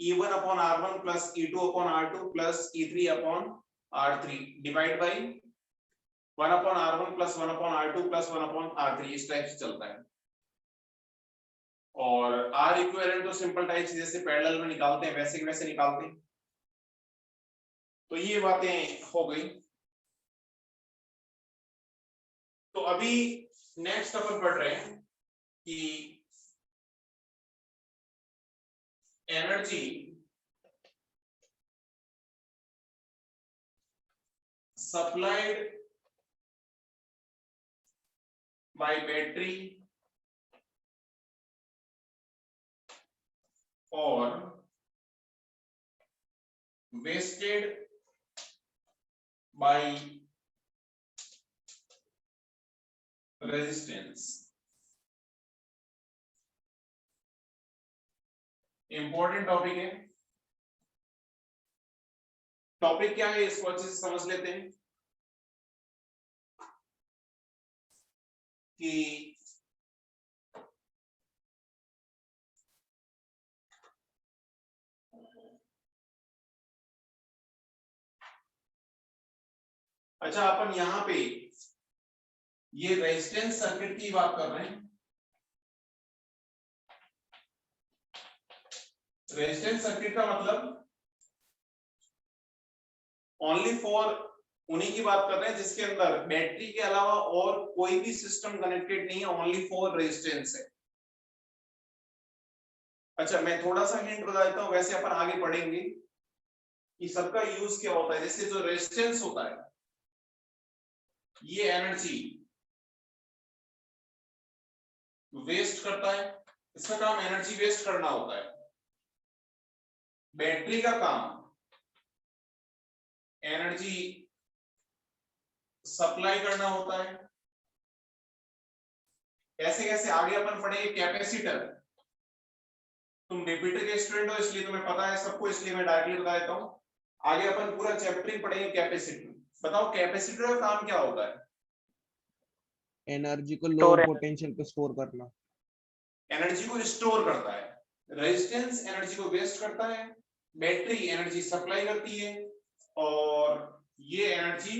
E1 upon R1 plus E2 upon R2 plus E3 upon R3 divide by 1 upon R1 plus 1 upon R2 plus 1 upon R3, इस टाइप से चलता है। और R इक्विवेलेंट तो सिंपल टाइप से जैसे पैरेलल में निकालते हैं वैसे वैसे निकालते हैं। तो ये बातें हो गई। तो अभी नेक्स्ट अपन पढ़ रहे हैं कि एनर्जी सप्लाइड बाय बैटरी और wasted by resistance। Important topic है। टॉपिक क्या है इसको अच्छे से समझ लेते हैं कि अच्छा अपन यहां पे ये रेजिस्टेंस सर्किट की बात कर रहे हैं। रेजिस्टेंस सर्किट का मतलब ओनली फॉर उन्हीं की बात कर रहे हैं जिसके अंदर बैटरी के अलावा और कोई भी सिस्टम कनेक्टेड नहीं है, ओनली फॉर रेजिस्टेंस है। अच्छा मैं थोड़ा सा हिंट बता देता हूं, वैसे अपन आगे पढ़ेंगे कि सबका यूज क्या होता है। जैसे जो रेजिस्टेंस होता है ये एनर्जी वेस्ट करता है, इसका काम एनर्जी वेस्ट करना होता है। बैटरी का काम एनर्जी सप्लाई करना होता है। कैसे कैसे आगे अपन पढ़ेंगे। कैपेसिटर, तुम रिपीटर के स्टूडेंट हो इसलिए तुम्हें पता है सबको, इसलिए मैं डायरेक्टली बता देता हूं। आगे अपन पूरा चैप्टर ही पढ़ेंगे कैपेसिटर। बताओ कैपेसिटर का काम क्या होता है। एनर्जी को लो Store पोटेंशियल पे स्टोर करना। एनर्जी को स्टोर करता है। रेजिस्टेंस एनर्जी को वेस्ट करता है, बैटरी एनर्जी सप्लाई करती है और ये एनर्जी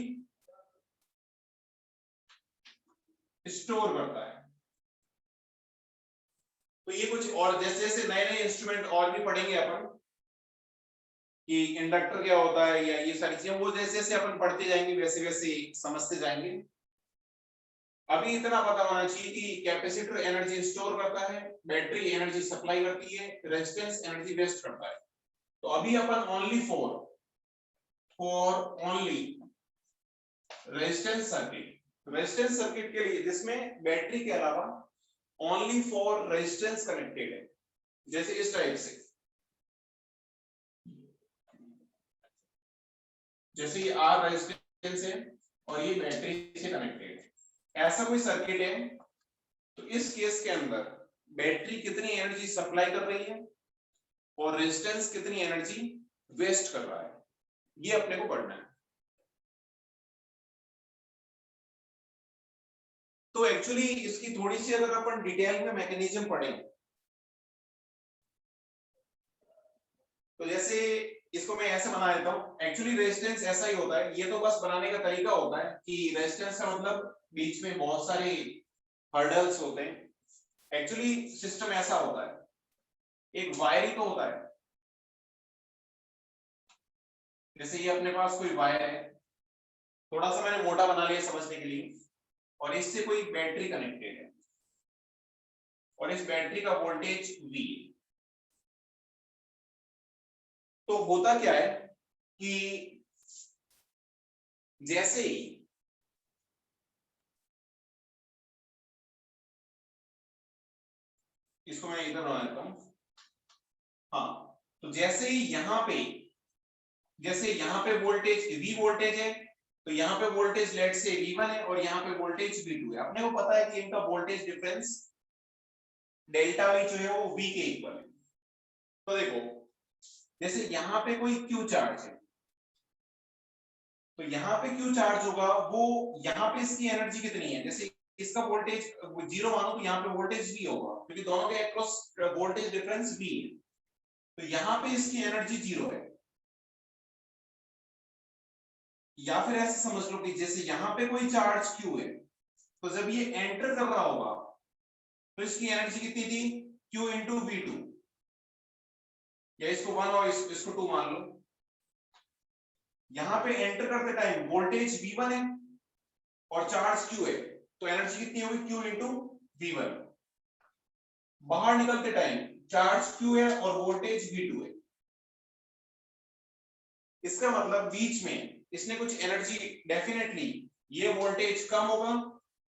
स्टोर करता है। तो ये कुछ और जैसे जैसे नए नए इंस्ट्रूमेंट और भी पढ़ेंगे अपन कि इंडक्टर क्या होता है या ये सारी चीजें, वो जैसे जैसे अपन पढ़ते जाएंगे वैसे वैसे समझते जाएंगे। अभी इतना पता होना चाहिए कि कैपेसिटर एनर्जी स्टोर करता है, बैटरी एनर्जी सप्लाई करती है, रेजिस्टेंस एनर्जी वेस्ट करता है। तो अभी अपन only for only resistance circuit के लिए जिसमें बैटरी के अलावा ओनली फॉर रेजिस्टेंस कनेक्टेड है, जैसे इस टाइप से, जैसे ये R रेजिस्टेंस है और ये बैटरी से कनेक्टेड है, ऐसा कोई सर्किट है। तो इस केस के अंदर बैटरी कितनी एनर्जी सप्लाई कर रही है और रेजिस्टेंस कितनी एनर्जी वेस्ट कर रहा है, ये अपने को पढ़ना है। तो एक्चुअली इसकी थोड़ी सी अगर अपन डिटेल में मैकेनिज्म पढ़ें तो जैसे इसको मैं ऐसे बना देता हूं। एक्चुअली रेजिस्टेंस ऐसा ही होता है, ये तो बस बनाने का तरीका होता है कि रेजिस्टेंस का मतलब बीच में बहुत सारे हर्डल्स होते हैं। एक्चुअली सिस्टम ऐसा होता है, एक वायर ही तो होता है। जैसे ये अपने पास कोई वायर है, थोड़ा सा मैंने मोटा बना लिया समझने के लिए, और इससे कोई बैटरी कनेक्टेड है और इस बैटरी का वोल्टेज V है। तो होता क्या है कि जैसे ही इसको मैं इधर बना देता हूं, हाँ, तो जैसे ही यहां पे वोल्टेज V वोल्टेज है, तो यहाँ पे वोल्टेज लेट से V1 है और यहाँ पे वोल्टेज V2 है। अपने को पता है कि इनका वोल्टेज डिफरेंस डेल्टा V जो है वो V के इक्वल है। तो देखो जैसे यहाँ पे कोई Q चार्ज है, तो यहाँ पे Q चार्ज होगा, वो यहाँ पे इसकी एनर्जी कितनी है, जैसे इसका वोल्टेज 0 मानो तो यहाँ पे वोल्टेज V होगा, क्योंकि दोनों के अक्रॉस वोल्टेज डिफरेंस V है। तो यहाँ पे इसकी एनर्जी 0 है। या फिर ऐसे समझ लो कि जैसे यहाँ पे कोई चार्ज Q है, तो जब ये एंटर कर रहा होगा तो इसकी एनर्जी कितनी थी, Q इंटू V2, या इसको 1 और इसको 2 मान लो। यहाँ पे एंटर करते टाइम वोल्टेज V1 है और चार्ज Q है, तो एनर्जी कितनी होगी, Q इंटू V1। बाहर निकलते टाइम चार्ज Q है और वोल्टेज V2 है। इसका मतलब बीच में इसने कुछ एनर्जी, डेफिनेटली ये वोल्टेज कम होगा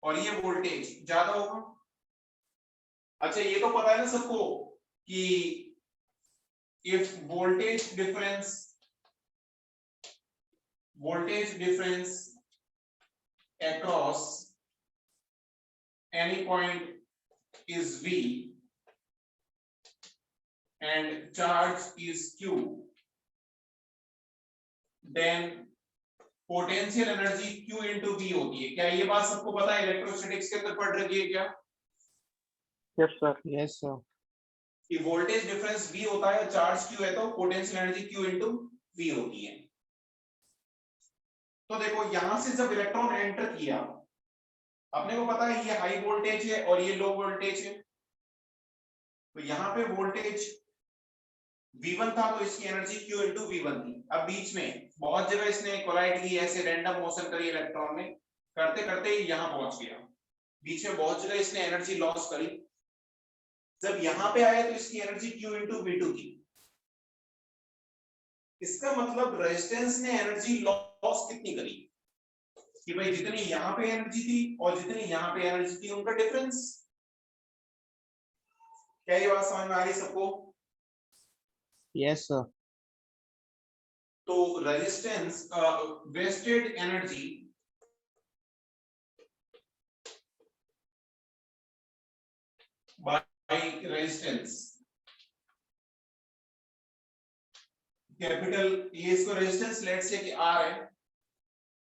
और ये वोल्टेज ज्यादा होगा। अच्छा ये तो पता है ना सबको कि if voltage difference across any point is V and charge is Q, then potential energy Q into V होती है। क्या ये बात सबको पता है, इलेक्ट्रोस्टैटिक्स के अंदर पढ़ रखी है क्या? Yes sir. Yes sir. कि वोल्टेज डिफरेंस V होता है, चार्ज Q है, तो potential energy Q into V होती है। तो देखो यहां से जब इलेक्ट्रॉन एंटर किया, अपने को पता है ये हाई वोल्टेज है और ये लो वोल्टेज है, तो यहाँ पे वोल्टेज V1 था तो इसकी एनर्जी Q इंटू V1 थी। अब बीच में बहुत जगह इसने कोलाइड की, ऐसे रैंडम मोशन करी इलेक्ट्रॉन में, करते करते यहाँ पहुंच गया। बीच में बहुत जगह इसने एनर्जी लॉस करी, जब यहाँ पे आया तो इसकी एनर्जी Q इंटू V2 थी। इसका मतलब रेजिस्टेंस ने एनर्जी लॉस कितनी करी, कि भाई जितनी यहाँ पे एनर्जी थी और जितनी यहाँ पे एनर्जी थी उनका डिफरेंस। क्या ये बात समझ में आ रही सबको? Yes sir. तो resistance wasted energy by resistance, capital ये इसको रेजिस्टेंस लेट से कि R है,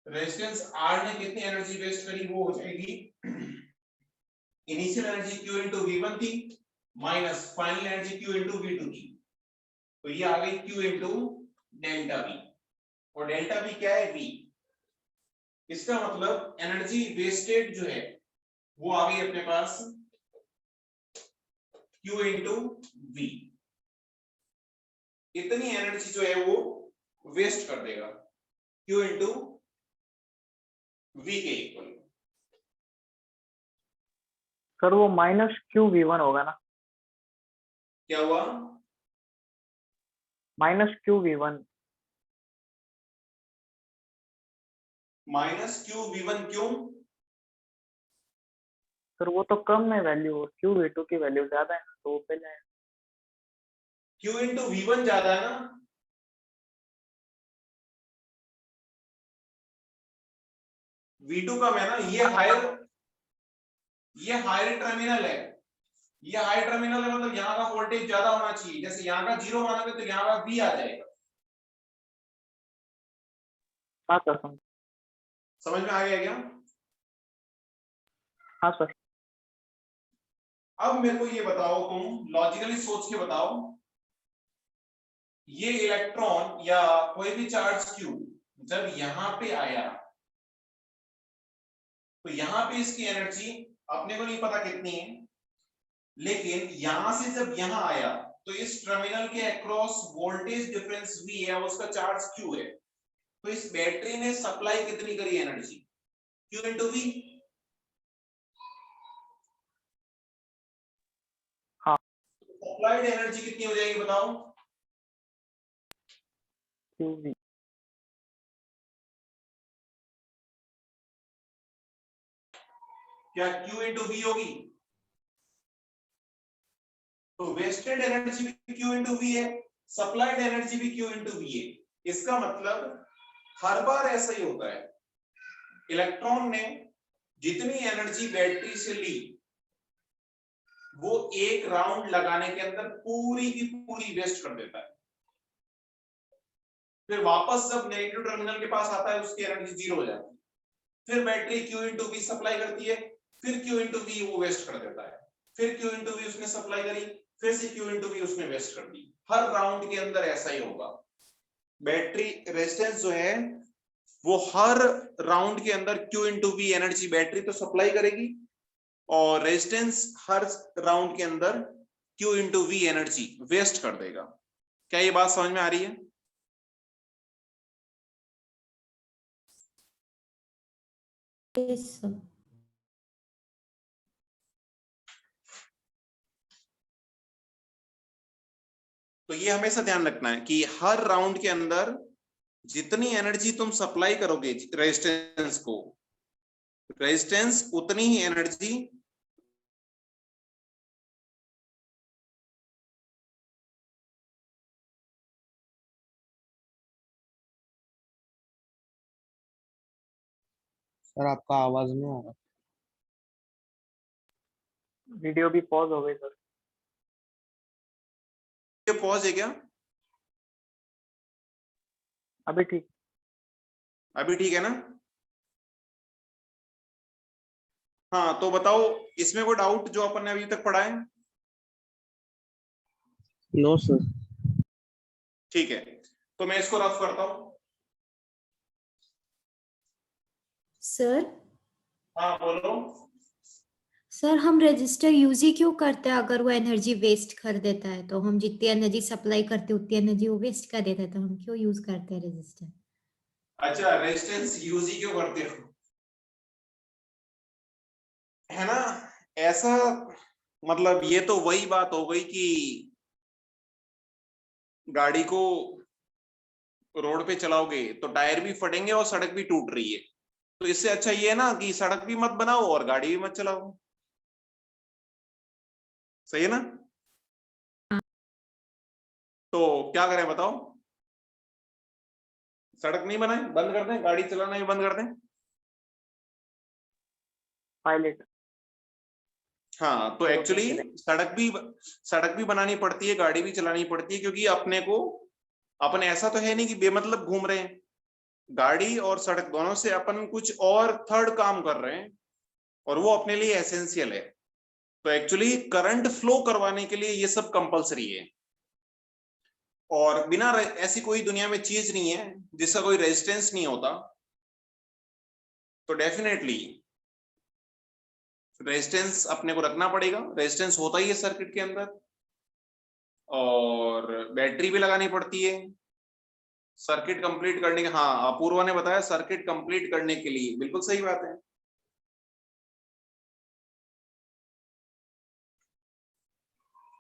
रेजिस्टेंस R ने कितनी एनर्जी वेस्ट करी, वो हो जाएगी initial energy Q into V1 थी minus final energy Q into V2 थी, तो ये आ गई Q इंटू डेल्टा V। और डेल्टा V क्या है, V। इसका मतलब एनर्जी वेस्टेड जो है वो आ गई अपने पास Q इंटू V। इतनी एनर्जी जो है वो वेस्ट कर देगा Q इंटू V के इक्वल। सर वो माइनस QV1 होगा ना? क्या हुआ? Minus QV1। माइनस QV1 क्यों? सर वो तो कम है वैल्यू, QV2 की वैल्यू ज्यादा है ना, तो वो पहले है। Q इंटू V1 ज्यादा है ना, V2 कम है ना। ये हायर टर्मिनल है, ये हाई टर्मिनल है, मतलब यहाँ का वोल्टेज ज्यादा होना चाहिए। जैसे यहाँ का 0 मानोगे तो यहाँ का V आ जाएगा। हाँ सर, समझ में आ गया क्या? हाँ सर। अब मेरे को ये बताओ, तुम लॉजिकली सोच के बताओ, ये इलेक्ट्रॉन या कोई भी चार्ज Q जब यहाँ पे आया तो यहाँ पे इसकी एनर्जी अपने को नहीं पता कितनी है, लेकिन यहां से जब यहाँ आया तो इस टर्मिनल के अक्रॉस वोल्टेज डिफरेंस V है, उसका चार्ज Q है, तो इस बैटरी ने सप्लाई कितनी करी एनर्जी, Q इंटू V। हाँ। सप्लाइड एनर्जी कितनी हो जाएगी बताओ? QV। क्या Q इंटू V होगी? तो वेस्टेड एनर्जी भी Q इंटू V है, सप्लाइड एनर्जी भी Q इंटू V है। इसका मतलब हर बार ऐसा ही होता है इलेक्ट्रॉन ने जितनी एनर्जी बैटरी से ली वो एक राउंड लगाने के अंदर पूरी की पूरी वेस्ट कर देता है। फिर वापस जब नेगेटिव टर्मिनल के पास आता है उसकी एनर्जी जीरो हो जाती है। फिर battery Q into V supply करती है, फिर Q इंटू वी वो वेस्ट कर देता है, फिर Q इंटू वी उसने सप्लाई करी, फिर से Q इंटू वी उसने वेस्ट कर दी। हर राउंड के अंदर ऐसा ही होगा। बैटरी रेजिस्टेंस जो है वो हर राउंड के अंदर Q into V energy battery तो सप्लाई करेगी और रेजिस्टेंस हर राउंड के अंदर Q into V energy waste कर देगा। क्या ये बात समझ में आ रही है? Yes, sir. तो ये हमेशा ध्यान रखना है कि हर राउंड के अंदर जितनी एनर्जी तुम सप्लाई करोगे रेजिस्टेंस को, रेजिस्टेंस उतनी ही एनर्जी सर आपका आवाज नहीं आ रहा। वीडियो भी पॉज हो गई सर। पॉज है क्या? अभी ठीक। अभी ठीक है ना? हाँ तो बताओ इसमें कोई डाउट जो अपन ने अभी तक पढ़ा है? No sir. ठीक है तो मैं इसको रफ करता हूं। सर हाँ बोलो। सर हम रजिस्टर यूज ही क्यों करते हैं? अगर वो एनर्जी वेस्ट कर देता है तो हम जितनी एनर्जी सप्लाई करते हैं उतनी एनर्जी वो वेस्ट कर देता है, तो हम क्यों यूज करते हैं रजिस्टर? अच्छा रेजिस्टेंस यूज ही क्यों करते हो, है ना? ऐसा मतलब ये तो वही बात हो गई कि गाड़ी को रोड पे चलाओगे तो टायर भी फटेंगे और सड़क भी टूट रही है, तो इससे अच्छा ये है ना कि सड़क भी मत बनाओ और गाड़ी भी मत चलाओ। सही है ना? तो क्या करें बताओ? सड़क नहीं बनाए, बंद कर दें, गाड़ी चलाना ही बंद कर दें? पायलट। हाँ तो एक्चुअली सड़क भी बनानी पड़ती है, गाड़ी भी चलानी पड़ती है, क्योंकि अपने को अपन ऐसा तो है नहीं कि बेमतलब घूम रहे हैं। गाड़ी और सड़क दोनों से अपन कुछ और थर्ड काम कर रहे हैं और वो अपने लिए एसेंशियल है। तो एक्चुअली करंट फ्लो करवाने के लिए ये सब कंपलसरी है और बिना ऐसी कोई दुनिया में चीज नहीं है जिसका कोई रेजिस्टेंस नहीं होता। तो डेफिनेटली रेजिस्टेंस अपने को रखना पड़ेगा, रेजिस्टेंस होता ही है सर्किट के अंदर, और बैटरी भी लगानी पड़ती है सर्किट कंप्लीट करने के। हाँ अपूर्वा ने बताया सर्किट कंप्लीट करने के लिए, बिल्कुल सही बात है।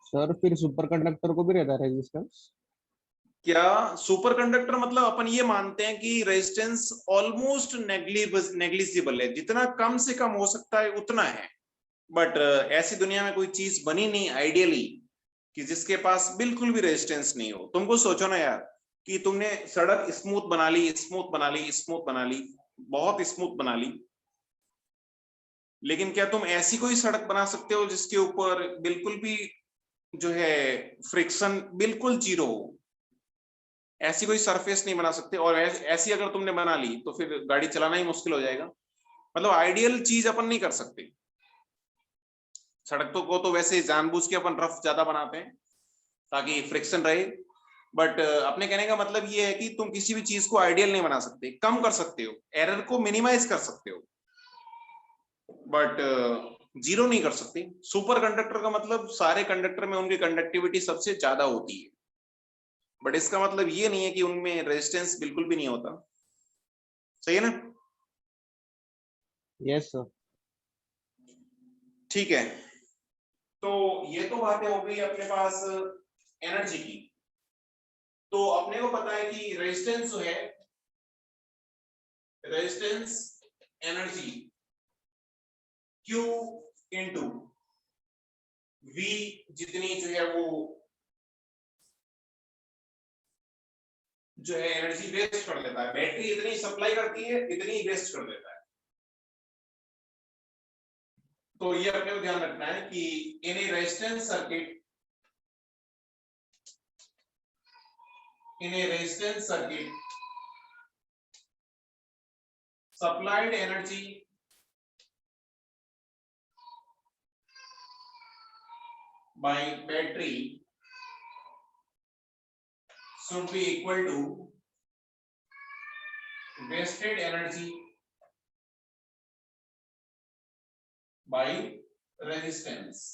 सर फिर सुपर कंडक्टर को भी रहता है रेजिस्टेंस? क्या सुपर कंडक्टर मतलब अपन ये मानते हैं कि रेजिस्टेंस ऑलमोस्ट नेग्लिजिबल है, जितना कम से कम हो सकता है उतना है। बट ऐसी दुनिया में कोई चीज बनी नहीं आइडियली कि जिसके पास बिल्कुल भी रेजिस्टेंस नहीं हो। तुमको सोचो ना यार कि तुमने सड़क स्मूथ बना ली, स्मूथ बना ली, स्मूथ बना ली, बहुत स्मूथ बना ली, लेकिन क्या तुम ऐसी कोई सड़क बना सकते हो जिसके ऊपर बिल्कुल भी जो है फ्रिक्शन बिल्कुल जीरो हो? ऐसी कोई सरफेस नहीं बना सकते। और ऐसी अगर तुमने बना ली तो फिर गाड़ी चलाना ही मुश्किल हो जाएगा। मतलब आइडियल चीज अपन नहीं कर सकते। सड़क को तो वैसे जानबूझ के अपन रफ ज्यादा बनाते हैं ताकि फ्रिक्शन रहे, बट अपने कहने का मतलब ये है कि तुम किसी भी चीज को आइडियल नहीं बना सकते, कम कर सकते हो, एरर को मिनिमाइज कर सकते हो, बट जीरो नहीं कर सकते। सुपर कंडक्टर का मतलब सारे कंडक्टर में उनकी कंडक्टिविटी सबसे ज्यादा होती है, बट इसका मतलब ये नहीं है कि उनमें रेजिस्टेंस बिल्कुल भी नहीं होता। सही है ना? Yes sir. ठीक है तो ये तो बातें हो गई अपने पास एनर्जी की। तो अपने को पता है कि रेजिस्टेंस जो है, resistance energy Q into V जितनी जो है वो जो है एनर्जी वेस्ट कर देता है, बैटरी इतनी सप्लाई करती है इतनी वेस्ट कर देता है। तो ये अपने को ध्यान रखना है कि in a resistance circuit, supplied energy by battery should be equal to wasted energy by resistance.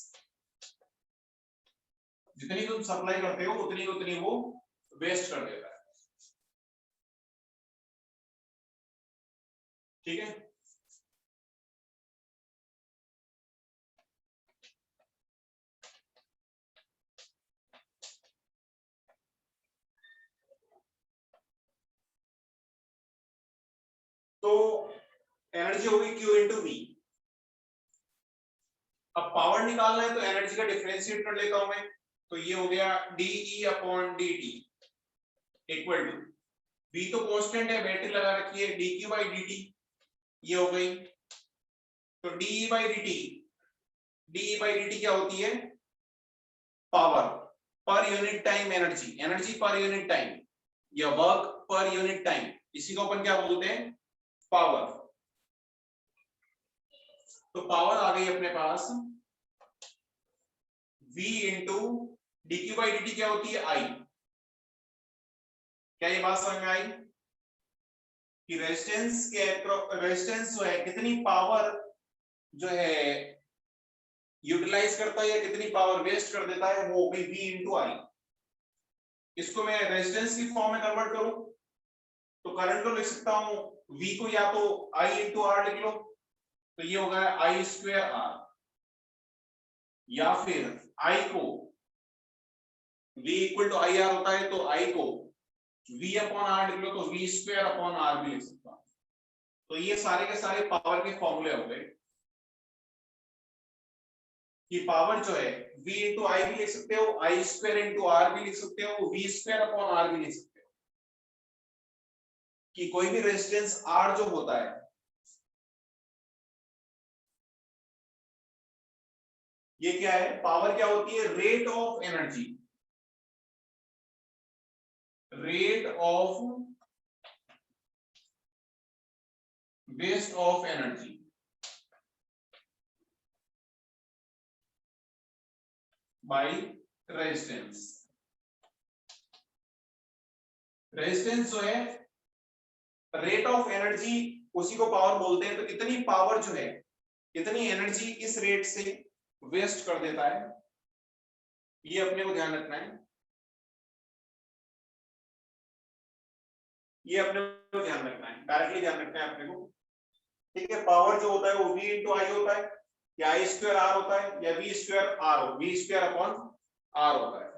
जितनी तुम सप्लाई करते हो उतनी वो वेस्ट कर देता है, ठीक है। तो एनर्जी होगी Q इंटू V। अब पावर निकालना है तो एनर्जी का डिफरेंशिएट कर लेता हूं मैं, तो ये हो गया DE upon DT equal to, V तो कांस्टेंट है, बैटरी लगा रखी है, dQ बाई dt ये हो गई। तो DE बाई dt क्या होती है? Power per unit time energy, energy per unit time या वर्क पर यूनिट टाइम, इसी को अपन क्या बोलते हैं? पावर। तो पावर आ गई अपने पास V into dQ by dt क्या होती है? I। क्या ये बात समझ में आई कि रेजिस्टेंस जो है कितनी पावर जो है यूटिलाइज करता है या कितनी पावर वेस्ट कर देता है, वो हो गई V इंटू I। इसको मैं रेजिस्टेंस की फॉर्म में कन्वर्ट करूं तो करंट को लिख सकता हूं V को या तो I इंटू R लिख लो, तो ये हो गया I स्क्वायर R, या फिर I को V equal to I R होता है तो I को V अपॉन R लिख लो, तो V स्क्वायर अपॉन R भी लिख सकता हूं। तो ये सारे के सारे पावर के फॉर्मूले हो गए कि पावर जो है V इंटू आई भी लिख सकते हो, I स्क्वायर इंटू R भी लिख सकते हो, V स्क्वायर अपॉन R भी लिख सकते हो। कि कोई भी रेजिस्टेंस R जो होता है ये क्या है? पावर क्या होती है? Rate of energy, rate of waste of energy by resistance. Resistance जो है रेट ऑफ एनर्जी, उसी को पावर बोलते हैं। तो इतनी पावर जो है, इतनी एनर्जी इस रेट से वेस्ट कर देता है, ये अपने को ध्यान रखना है, ये अपने को ध्यान रखना है, डायरेक्टली ध्यान रखना है अपने को, ठीक है। पावर जो होता है वो V इंटू आई होता है, या आई स्क्वायर आर होता है, या V square R, V square upon R होता है।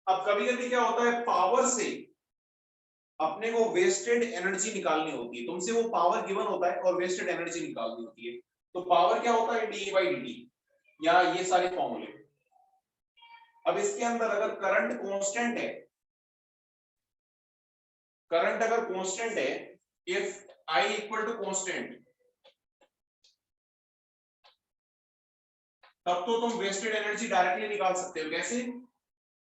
अब कभी कभी क्या होता है, पावर से अपने को वेस्टेड एनर्जी निकालनी होती है, तुमसे वो पावर गिवन होता है और वेस्टेड एनर्जी निकालनी होती है। तो पावर क्या होता है? डी बाई डी, या ये सारे फॉर्मूले। अब इसके अंदर अगर करंट कांस्टेंट है, करंट अगर कांस्टेंट है, if I equal to constant, तब तो तुम वेस्टेड एनर्जी डायरेक्टली निकाल सकते हो। कैसे?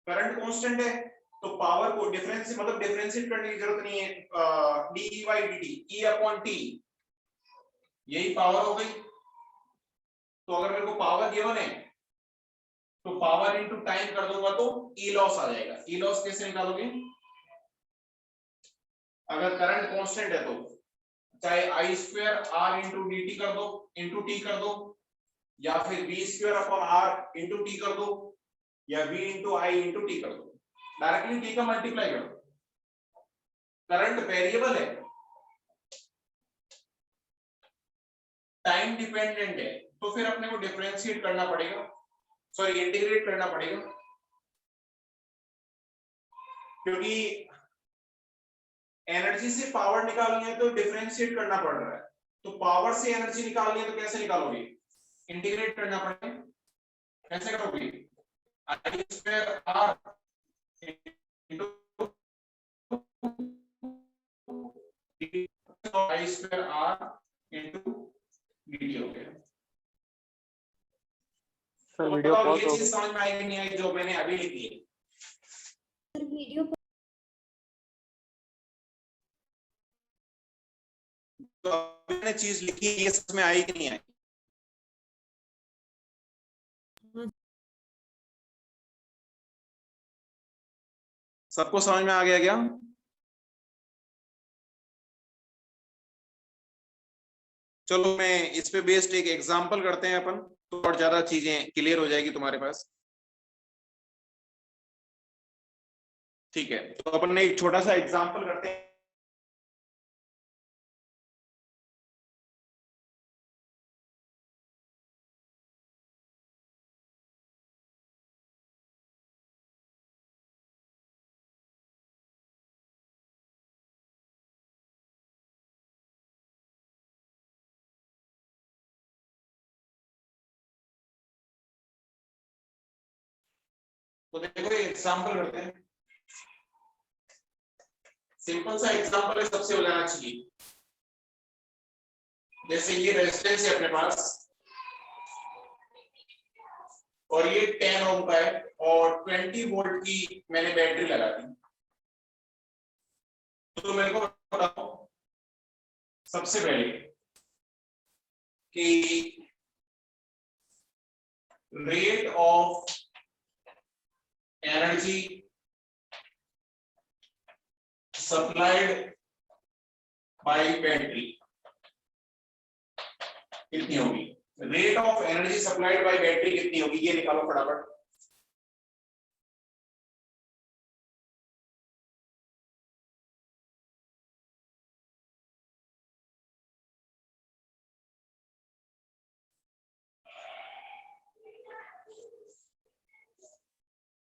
करंट कांस्टेंट है तो पावर को डिफरेंस मतलब डिफरेंशिएट करने की जरूरत नहीं है, D by D T, E upon T, यही पावर हो गई। तो अगर मेरे को पावर गिवन है तो पावर इनटू टाइम कर दूंगा तो ई लॉस आ जाएगा। ई लॉस कैसे निकालोगे? अगर करंट कांस्टेंट है तो चाहे I square R into D T कर दो, इंटू टी कर दो, या फिर V square upon R into T कर दो, या V into I into T कर दो, डायरेक्टली टी का मल्टीप्लाई कर दो। करंट वेरिएबल है, टाइम डिपेंडेंट है, तो फिर अपने को डिफरेंशिएट करना पड़ेगा, सॉरी इंटीग्रेट करना पड़ेगा, क्योंकि एनर्जी से पावर निकालनी है तो डिफरेंशिएट करना पड़ रहा है। तो पावर से एनर्जी निकालनी है तो कैसे निकालोगे? इंटीग्रेट करना पड़ेगा। कैसे करोगे? I square R into I square R into D हो गया। सर तो वीडियो बताओ पॉज ये हो चीज गई। समझ में आई कि नहीं आई जो मैंने अभी लिखी है? सर वीडियो तो अभी मैंने चीज लिखी है, ये समझ में आई कि नहीं आई? सबको समझ में आ गया क्या? चलो मैं इस पे बेस्ड एक एग्जांपल करते हैं अपन, तो और ज्यादा चीजें क्लियर हो जाएगी तुम्हारे पास। ठीक है, तो अपन ने एक छोटा सा एग्जांपल करते हैं। तो देखो ये एग्जांपल करते हैं, सिंपल सा एग्जांपल है, सबसे हो जाना चाहिए। जैसे ये रेजिस्टेंस है अपने पास और ये 10 ओम का है और 20 वोल्ट की मैंने बैटरी लगा दी। तो मेरे को बताओ सबसे पहले कि rate of energy supplied by battery कितनी होगी? Rate of energy supplied by battery कितनी होगी, ये निकालो फटाफट।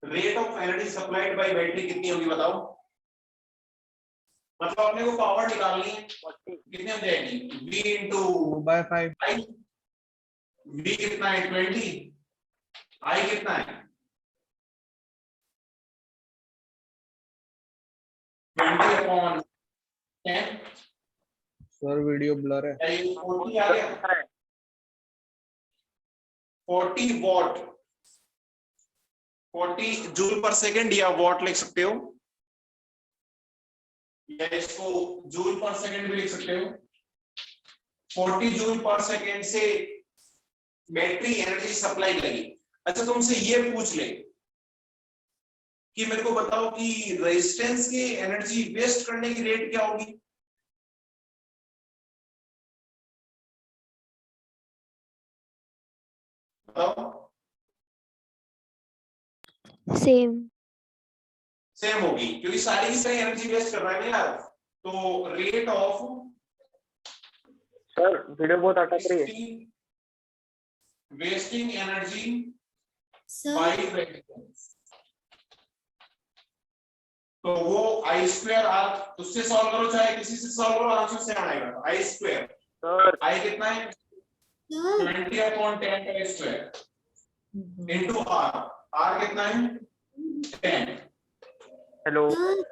Rate of energy supplied by battery कितनी होगी बताओ? मतलब अपने को पावर निकालनी है, कितने हो जाएगी? V into 2/5 I। V कितना है? 20। I कितना है? 20 अपॉन 10। सर वीडियो ब्लर है। क्या ये 40 आ गया? 40 वॉट, 40 जूल पर सेकेंड या वॉट लिख सकते हो, या इसको जूल पर सेकेंड भी लिख सकते हो। 40 जूल पर सेकेंड से बैटरी एनर्जी सप्लाई लगी। अच्छा तुमसे ये पूछ ले कि मेरे को बताओ कि रेजिस्टेंस के एनर्जी वेस्ट करने की रेट क्या होगी? बताओ। सेम होगी क्योंकि सारी की सारी एनर्जी वेस्ट कर रहा है ना यार। तो रेट ऑफ सर वीडियो बहुत अटक रही है। Wasting energy sir bye resistance, तो वो आई स्क्वायर आर, उससे सॉल्व करो चाहे किसी से सॉल्व करो, आंसर सेम आएगा। आई स्क्वायर, सर आई कितना है? सर 20 अपॉन 10 का स्क्वायर इनटू आर। आर कितना है? 10। Hello sir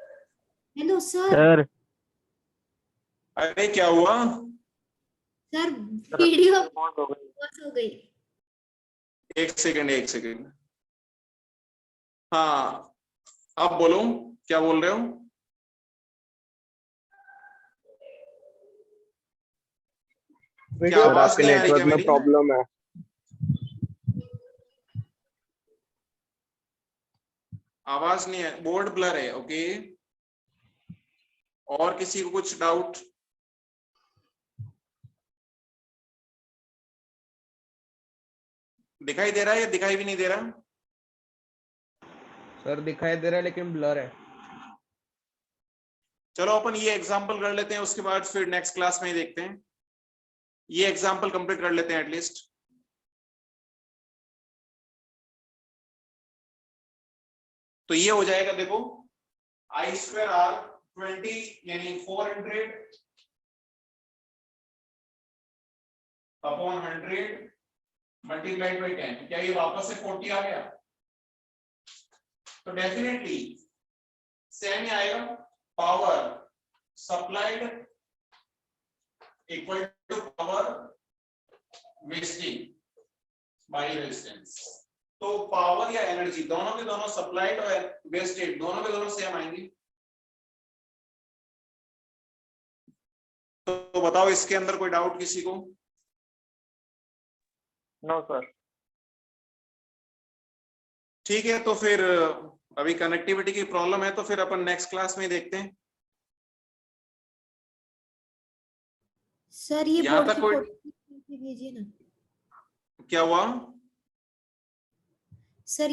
hello sir sir अरे क्या हुआ? सर वीडियो पॉज हो गई। पॉज हो गई। एक सेकंड, एक सेकंड। हाँ अब बोलो, क्या बोल रहे हो? वीडियो आवाज आपके नहीं आ रही क्या नेटवर्क में मेरी? प्रॉब्लम है। आवाज नहीं है, बोर्ड ब्लर है। ओके, और किसी को कुछ डाउट? दिखाई दे रहा है या दिखाई भी नहीं दे रहा? सर दिखाई दे रहा है लेकिन ब्लर है। चलो अपन ये एग्जांपल कर लेते हैं, उसके बाद फिर नेक्स्ट क्लास में ही देखते हैं। ये एग्जांपल कंप्लीट कर लेते हैं एटलीस्ट। तो ये हो जाएगा, देखो आई स्क्वायर आर 20 यानी 400 अपॉन 100 मल्टीप्लाइड बाई 10। क्या ये वापस से 40 आ गया? तो डेफिनेटली सेम ही आएगा। Power supplied equal to power wasting by resistance. तो पावर या एनर्जी दोनों के दोनों सप्लाइड और वेस्टेड दोनों के दोनों सेम आएंगे। तो बताओ इसके अंदर कोई डाउट किसी को? No sir. ठीक है, तो फिर अभी कनेक्टिविटी की प्रॉब्लम है, तो फिर अपन नेक्स्ट क्लास में देखते हैं। सर ये यहाँ बोर्ड तक की कोई फोटो भेजिए ना क्या हुआ? सर।